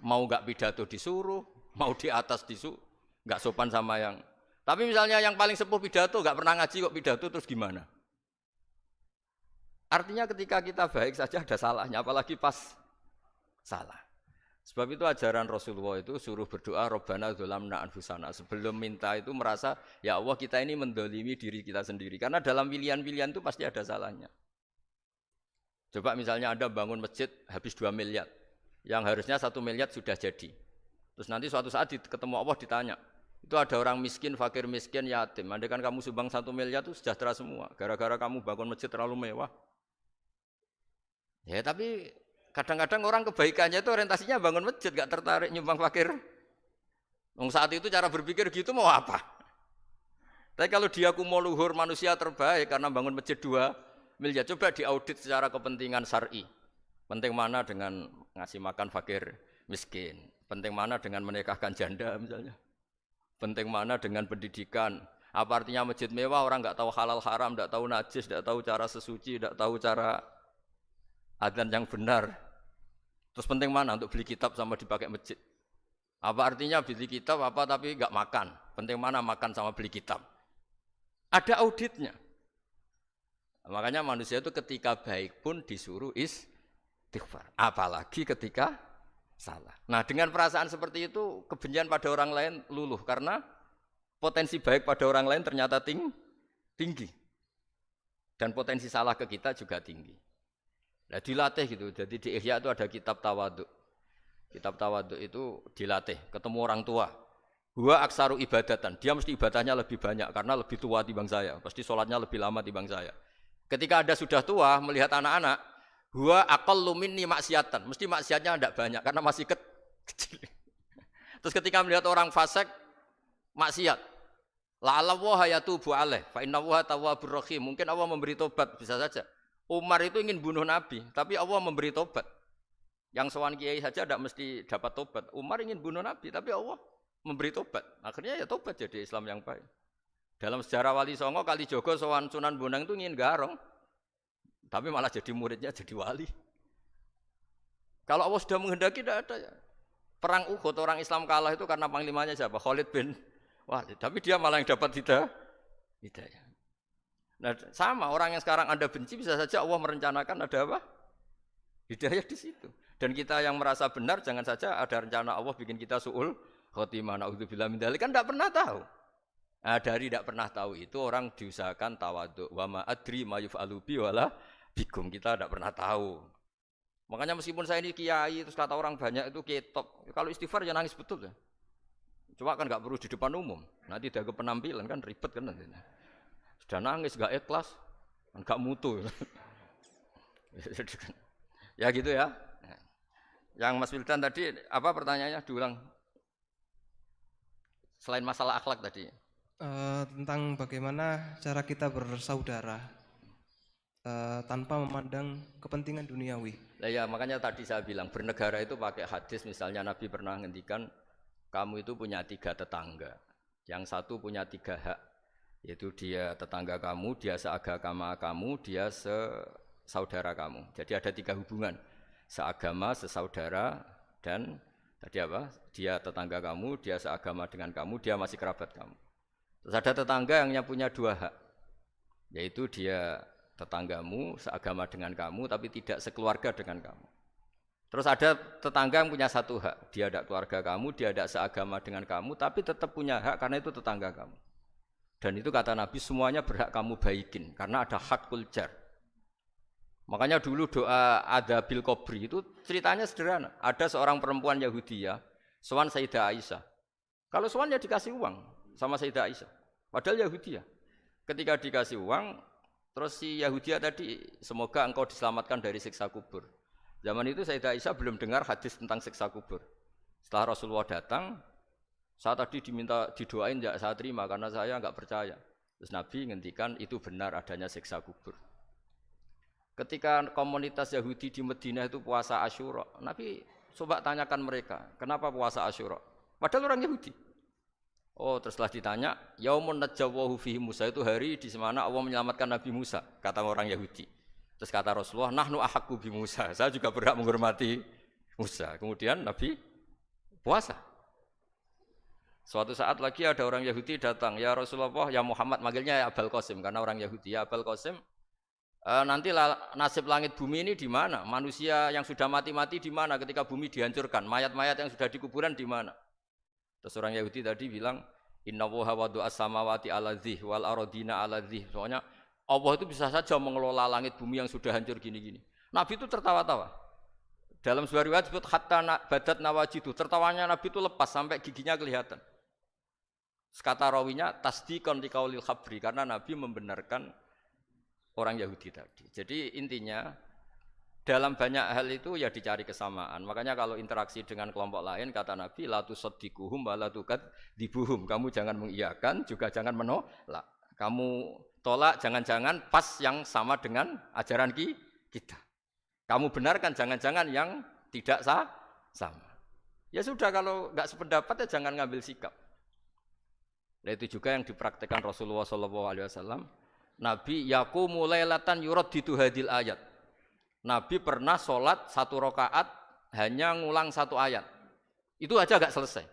Mau enggak pidato disuruh, mau di atas disuruh, enggak sopan sama yang. Tapi misalnya yang paling sepuh pidato enggak pernah ngaji kok pidato terus gimana? Artinya ketika kita baik saja ada salahnya, apalagi pas salah. Sebab itu ajaran Rasulullah itu suruh berdoa Rabbana dzolamna anfusana. Sebelum minta itu merasa, ya Allah kita ini mendolimi diri kita sendiri. Karena dalam pilihan-pilihan itu pasti ada salahnya. Coba misalnya Anda bangun masjid habis 2 miliar. Yang harusnya 1 miliar sudah jadi. Terus nanti suatu saat ketemu Allah ditanya, itu ada orang miskin, fakir miskin, yatim. Andai kan kamu sumbang 1 miliar itu sejahtera semua. Gara-gara kamu bangun masjid terlalu mewah. Ya tapi kadang-kadang orang kebaikannya itu orientasinya bangun masjid, gak tertarik nyumbang fakir. Saat itu cara berpikir gitu mau apa? Tapi kalau dia mau luhur manusia terbaik karena bangun masjid 2 miliar, coba diaudit secara kepentingan syar'i. Penting mana dengan ngasih makan fakir miskin? Penting mana dengan menikahkan janda misalnya? Penting mana dengan pendidikan? Apa artinya masjid mewah orang nggak tahu halal haram, nggak tahu najis, nggak tahu cara sesuci, nggak tahu cara adzan yang benar. Terus penting mana untuk beli kitab sama dipakai masjid? Apa artinya beli kitab apa tapi nggak makan? Penting mana makan sama beli kitab? Ada auditnya. Makanya manusia itu ketika baik pun disuruh istighfar. Apalagi ketika salah. Nah dengan perasaan seperti itu kebencian pada orang lain luluh karena potensi baik pada orang lain ternyata tinggi. Dan potensi salah ke kita juga tinggi. Nah dilatih gitu, jadi di Ihya itu ada kitab tawaduk. Kitab tawaduk itu dilatih, ketemu orang tua. Huwa aksaru ibadatan, dia mesti ibadahnya lebih banyak karena lebih tua timbang saya. Pasti sholatnya lebih lama timbang saya. Ketika Anda sudah tua, melihat anak-anak, huwa aqallu minni maksiatan, mesti maksiatnya tidak banyak karena masih kecil. Terus ketika melihat orang fasik, maksiat. La'allahu yatubu alaih, fa innallaha tawwabur rahim. Mungkin Allah memberi tobat, bisa saja. Umar itu ingin bunuh Nabi, tapi Allah memberi tobat. Yang sowan kiai saja tidak mesti dapat tobat. Umar ingin bunuh Nabi, tapi Allah memberi tobat. Akhirnya ya tobat jadi Islam yang baik. Dalam sejarah Wali Songo, Kalijogo, sowan Sunan Bonang itu ingin garong. Tapi malah jadi muridnya jadi wali. Kalau Allah sudah menghendaki tidak ada ya. Perang Uhud orang Islam kalah itu karena panglimanya siapa? Khalid bin Walid. Tapi dia malah yang dapat hidayah. Nah, sama orang yang sekarang Anda benci bisa saja Allah merencanakan ada apa? Hidayah di situ. Dan kita yang merasa benar jangan saja ada rencana Allah bikin kita su'ul khotimah. Na'udzubillah min dzalik, kan tidak pernah tahu. Nah, dari tidak pernah tahu itu orang diusahakan tawadhu. Wa ma adri ma yuf'alu bi wala bikum, kita tidak pernah tahu. Makanya meskipun saya ini kiai terus kata orang banyak itu ketop. Kalau istighfar ya nangis betul ya. Cuma kan nggak perlu di depan umum. Nanti ada penampilan kan ribet kan nanti. Sudah nangis nggak ikhlas, kan nggak mutu. Ya gitu ya. Yang Mas Wildan tadi apa pertanyaannya diulang? Selain masalah akhlak tadi. Tentang bagaimana cara kita bersaudara tanpa memandang kepentingan duniawi. Nah ya makanya tadi saya bilang bernegara itu pakai hadis, misalnya Nabi pernah ngendikan kamu itu punya 3 tetangga, yang satu punya 3 hak, yaitu dia tetangga kamu, dia seagama kamu, dia sesaudara kamu. Jadi ada 3 hubungan, seagama, sesaudara, dan tadi apa? Dia tetangga kamu, dia seagama dengan kamu, dia masih kerabat kamu. Terus ada tetangga yang punya 2 hak, yaitu dia tetanggamu seagama dengan kamu tapi tidak sekeluarga dengan kamu. Terus ada tetangga yang punya 1 hak, dia ada keluarga kamu, dia ada seagama dengan kamu tapi tetap punya hak karena itu tetangga kamu. Dan itu kata Nabi semuanya berhak kamu baikin karena ada hakul jar. Makanya dulu doa ada bil kubri itu ceritanya sederhana. Ada seorang perempuan Yahudiyah sowan Sayyidah Aisyah. Kalau sowan ya dikasih uang sama Sayyidah Aisyah. Padahal Yahudiyah. Ketika dikasih uang, terus si Yahudiyah tadi, semoga engkau diselamatkan dari siksa kubur. Zaman itu Sayyidah Aisyah belum dengar hadis tentang siksa kubur. Setelah Rasulullah datang, saya tadi diminta didoain, ya saya terima karena saya enggak percaya. Terus Nabi ngendikan itu benar adanya siksa kubur. Ketika komunitas Yahudi di Madinah itu puasa Asyura, Nabi coba tanyakan mereka, kenapa puasa Asyura? Padahal orang Yahudi. Oh, terus setelah ditanya, Yaumun najjawahu fihi Musa, itu hari di mana Allah menyelamatkan Nabi Musa, kata orang Yahudi. Terus kata Rasulullah, nahnu ahaqqu bi Musa, saya juga berhak menghormati Musa. Kemudian Nabi puasa. Suatu saat lagi ada orang Yahudi datang, ya Rasulullah, ya Muhammad, manggilnya ya Abul Qasim karena orang Yahudi. Ya Abul Qasim, nanti nasib langit bumi ini di mana? Manusia yang sudah mati-mati di mana ketika bumi dihancurkan? Mayat-mayat yang sudah di kuburan di mana? Terus orang Yahudi tadi bilang, Inna woha wadu as-samawati ala dzih wal arodina ala dzih. Soalnya Allah itu bisa saja mengelola langit bumi yang sudah hancur gini-gini. Nabi itu tertawa-tawa. Dalam sebuah riwayat disebut hatta badat nawajidu. Tertawanya Nabi itu lepas sampai giginya kelihatan. Kata rawinya tasdiqan liqaulil khabri, karena Nabi membenarkan orang Yahudi tadi. Jadi intinya dalam banyak hal itu ya dicari kesamaan. Makanya kalau interaksi dengan kelompok lain kata Nabi la tusaddiquhum wa la tukadzibuhum. Kamu jangan mengiyakan juga jangan menolak. Kamu tolak jangan-jangan pas yang sama dengan ajaran kita. Kamu benarkan jangan-jangan yang tidak sama. Ya sudah, kalau enggak sependapat ya jangan ngambil sikap. Nah, itu juga yang dipraktikkan Rasulullah SAW. Nabi yaqumu lailatan yuraddidu hadil ayat. Nabi pernah sholat 1 rakaat hanya ngulang 1 ayat. Itu aja gak selesai.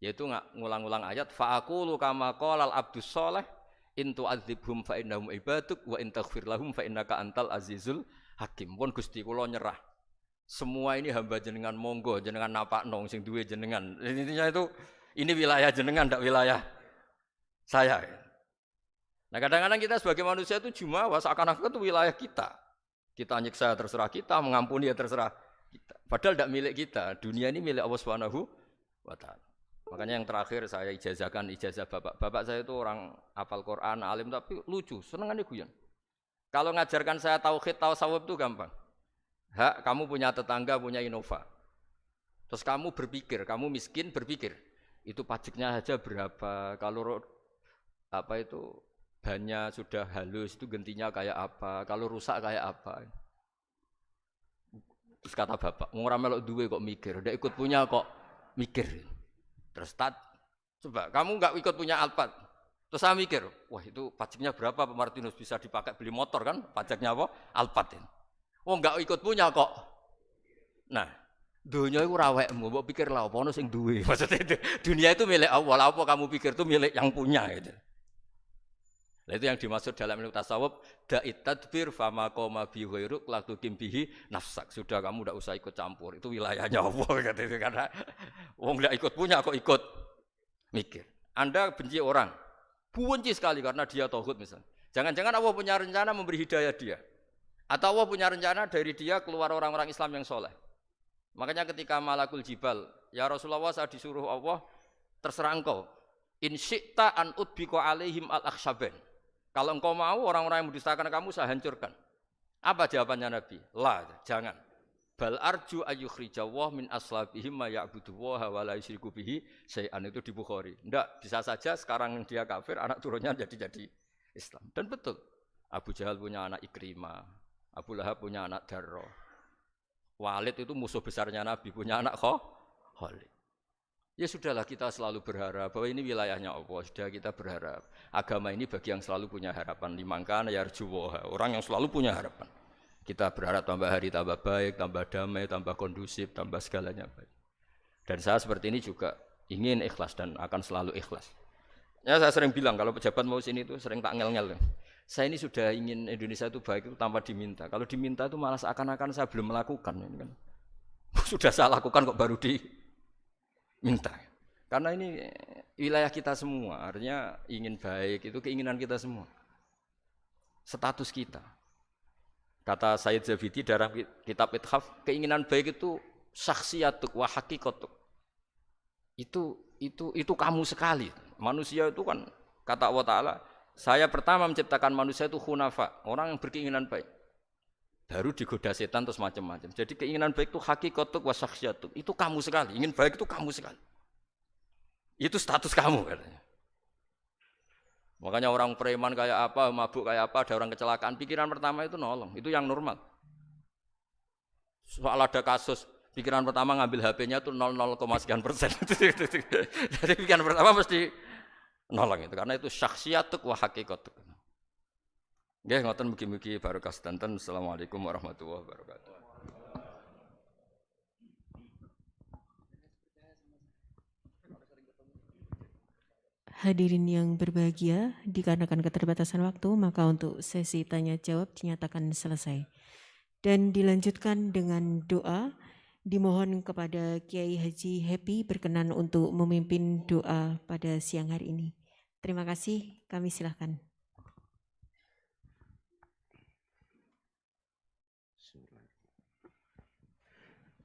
Yaitu ngulang-ngulang ayat. Fa'aqulu kama qalal abdus sholeh in tu'adzibhum fa innahum ibaduk wa in taghfir lahum fa innaka antal azizul hakim. Pun Gusti kula nyerah. Semua ini hamba jenengan, monggo jenengan napakno sing duwe jenengan. Intinya itu ini wilayah jenengan, ndak wilayah saya. Nah, kadang-kadang kita sebagai manusia itu jumawa seakan-akan itu wilayah kita. Kita nyiksa terserah kita, mengampuni ya terserah kita. Padahal tidak milik kita. Dunia ini milik Allah Subhanahu wa taala. Makanya yang terakhir saya ijazahkan ijazah bapak. Bapak saya itu orang hafal Quran, alim tapi lucu, senengannya guyon. Kalau ngajarkan saya tauhid, tasawuf itu gampang. Hak kamu punya tetangga, punya Innova. Terus kamu berpikir, kamu miskin berpikir, itu pajaknya saja berapa? Kalau apa itu bannya sudah halus itu gantinya kayak apa, kalau rusak kayak apa. Terus kata bapak, orang melok duwe kok mikir, udah ikut punya kok mikir. Terus Coba, kamu nggak ikut punya Alphard. Terus saya mikir, wah itu pajaknya berapa Pak Martinus, bisa dipakai beli motor kan? Pajaknya apa? Alphard ini. Oh nggak ikut punya kok. Nah, dunia itu rawekmu, mbok pikir lah apa ono sing duwe. Maksudnya itu, dunia itu milik Allah, apa kamu pikir itu milik yang punya gitu. Nah, itu yang dimaksud dalam ilmu tasawuf, da'it tadbir fama qoma bi ghairuk latukim bihi nafsak. Sudah kamu tidak usah ikut campur, itu wilayahnya Allah gitu. Karena wong nggak ikut punya kok ikut mikir. Anda benci orang, benci sekali karena dia tauhid misalnya. Jangan-jangan Allah punya rencana memberi hidayah dia. Atau Allah punya rencana dari dia keluar orang-orang Islam yang soleh. Makanya ketika malakul jibal, ya Rasulullah saya disuruh Allah, terserah engkau. In syi'ta an udbiko alaihim al-akhsyaben. Kalau engkau mau orang-orang yang mendustakan kamu saya hancurkan. Apa jawabannya Nabi? La, jangan. Bal arju ayyukhrijawah min aslabihim ma ya'budu wa la yusyriku bihi syai'an, itu di Bukhari. Enggak, bisa saja sekarang dia kafir, anak turunnya jadi Islam. Dan betul. Abu Jahal punya anak Ikrimah, Abu Lahab punya anak Darrah. Walid itu musuh besarnya Nabi, punya anak Khalid. Ya sudahlah, kita selalu berharap bahwa ini wilayahnya Allah. Sudah kita berharap. Agama ini bagi yang selalu punya harapan. Limangkan yarjuwoha. Orang yang selalu punya harapan. Kita berharap tambah hari tambah baik, tambah damai, tambah kondusif, tambah segalanya baik. Dan saya seperti ini juga ingin ikhlas dan akan selalu ikhlas. Ya saya sering bilang kalau pejabat mau sini itu sering tak ngel-ngel. Saya ini sudah ingin Indonesia itu baik itu tanpa diminta. Kalau diminta itu malah seakan-akan saya belum melakukan. Ini kan. Sudah saya lakukan kok baru diminta. Karena ini wilayah kita semua. Artinya ingin baik itu keinginan kita semua. Status kita. Kata Sayyid Zabidi dalam kitab Ithaf, keinginan baik itu syakhsiyatuk wa hakikatuk. Itu kamu sekali. Manusia itu kan kata Allah Ta'ala, saya pertama menciptakan manusia itu khunafa, orang yang berkeinginan baik. Baru digoda setan terus macam-macam. Jadi keinginan baik itu hakikatuk wa syakhsiyatuk. Itu kamu sekali. Ingin baik itu kamu sekali. Itu status kamu katanya. Makanya orang preman kayak apa, mabuk kayak apa, ada orang kecelakaan, pikiran pertama itu nolong. Itu yang normal. Soal ada kasus, pikiran pertama ngambil HP-nya itu 0,0%. Jadi pikiran pertama mesti nolong itu. Karena itu syakhsiyatuk wa hakikatuk. Nggih, ngoten mugi-mugi barokah sedanten. Assalamualaikum warahmatullahi wabarakatuh. Hadirin yang berbahagia, dikarenakan keterbatasan waktu, maka untuk sesi tanya jawab dinyatakan selesai. Dan dilanjutkan dengan doa, dimohon kepada Kiai Haji Happy berkenan untuk memimpin doa pada siang hari ini. Terima kasih, kami silakan.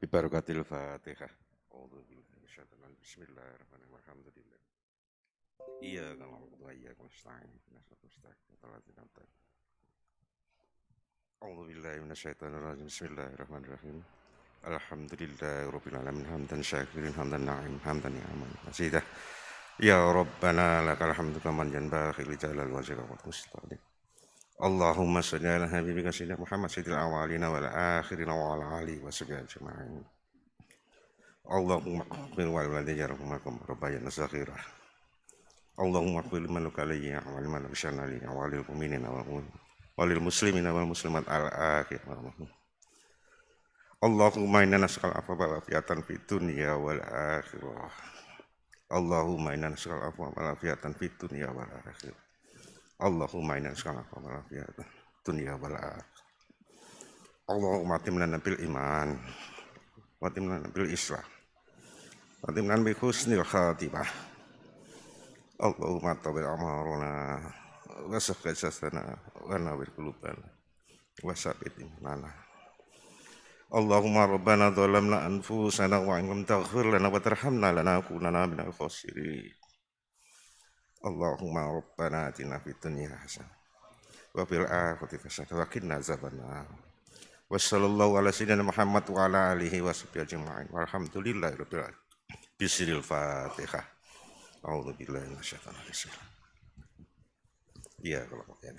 Bibarakatil Fatihah. Bismillahirrahmanirrahim. Iya kalau iya konsta'in. A'udzubillahi minasyaitonirrajim. Bismillahirrahmanirrahim. Alhamdulillahirabbil alamin hamdan syakirin hamdan na'im hamdan ni'aman masidah. Ya Rabbana lakal hamdu kaman yanbaghi li jalal wajhika wa mustaqim. Allahumma shalli ala habibika sayyidina Muhammad sayyidil awwalina wal akhirina wa ala alihi wa sahbihi ajma'in. Allahumma qbil wal walidayya rahmakum rabbayana saghira. Allahumma qbil man alayya wa liman bishana li wa lil mu'minina wal muslimina wal muslimat al akhir. Allahumma inna nas'aluka al-afwa wal afiyatan fid dunya wal akhirah. Allahumma inna nas'aluka al-afwa wal afiyatan fid dunya wal akhirah. Allahumma inna nas'aluka al-afwa wal afiyatan fid dunya wal akhirah. Allahumma atimna bil iman wa atimna bil islam wa atimna bi husnil khatimah. Allahumma tabil amaruna wa sahih jasana wa nawir qulubana wa sabit imanana. Allahumma rabbana dhalamna anfusana wa in lam taghfir lana wa tarhamna lanakunanna minal khasirin. Allahumma rabbana atina fid dunya hasanah wa fil akhirati hasanah wa qina azabannar. Wa sallallahu ala sayyidina Muhammad wa ala alihi wa sahbihi ajma'in. Walhamdulillahi rabbil alamin. Bismillahil Fatihah. A'udzubillahi minasyaitonir rajim. Iya kalau pakai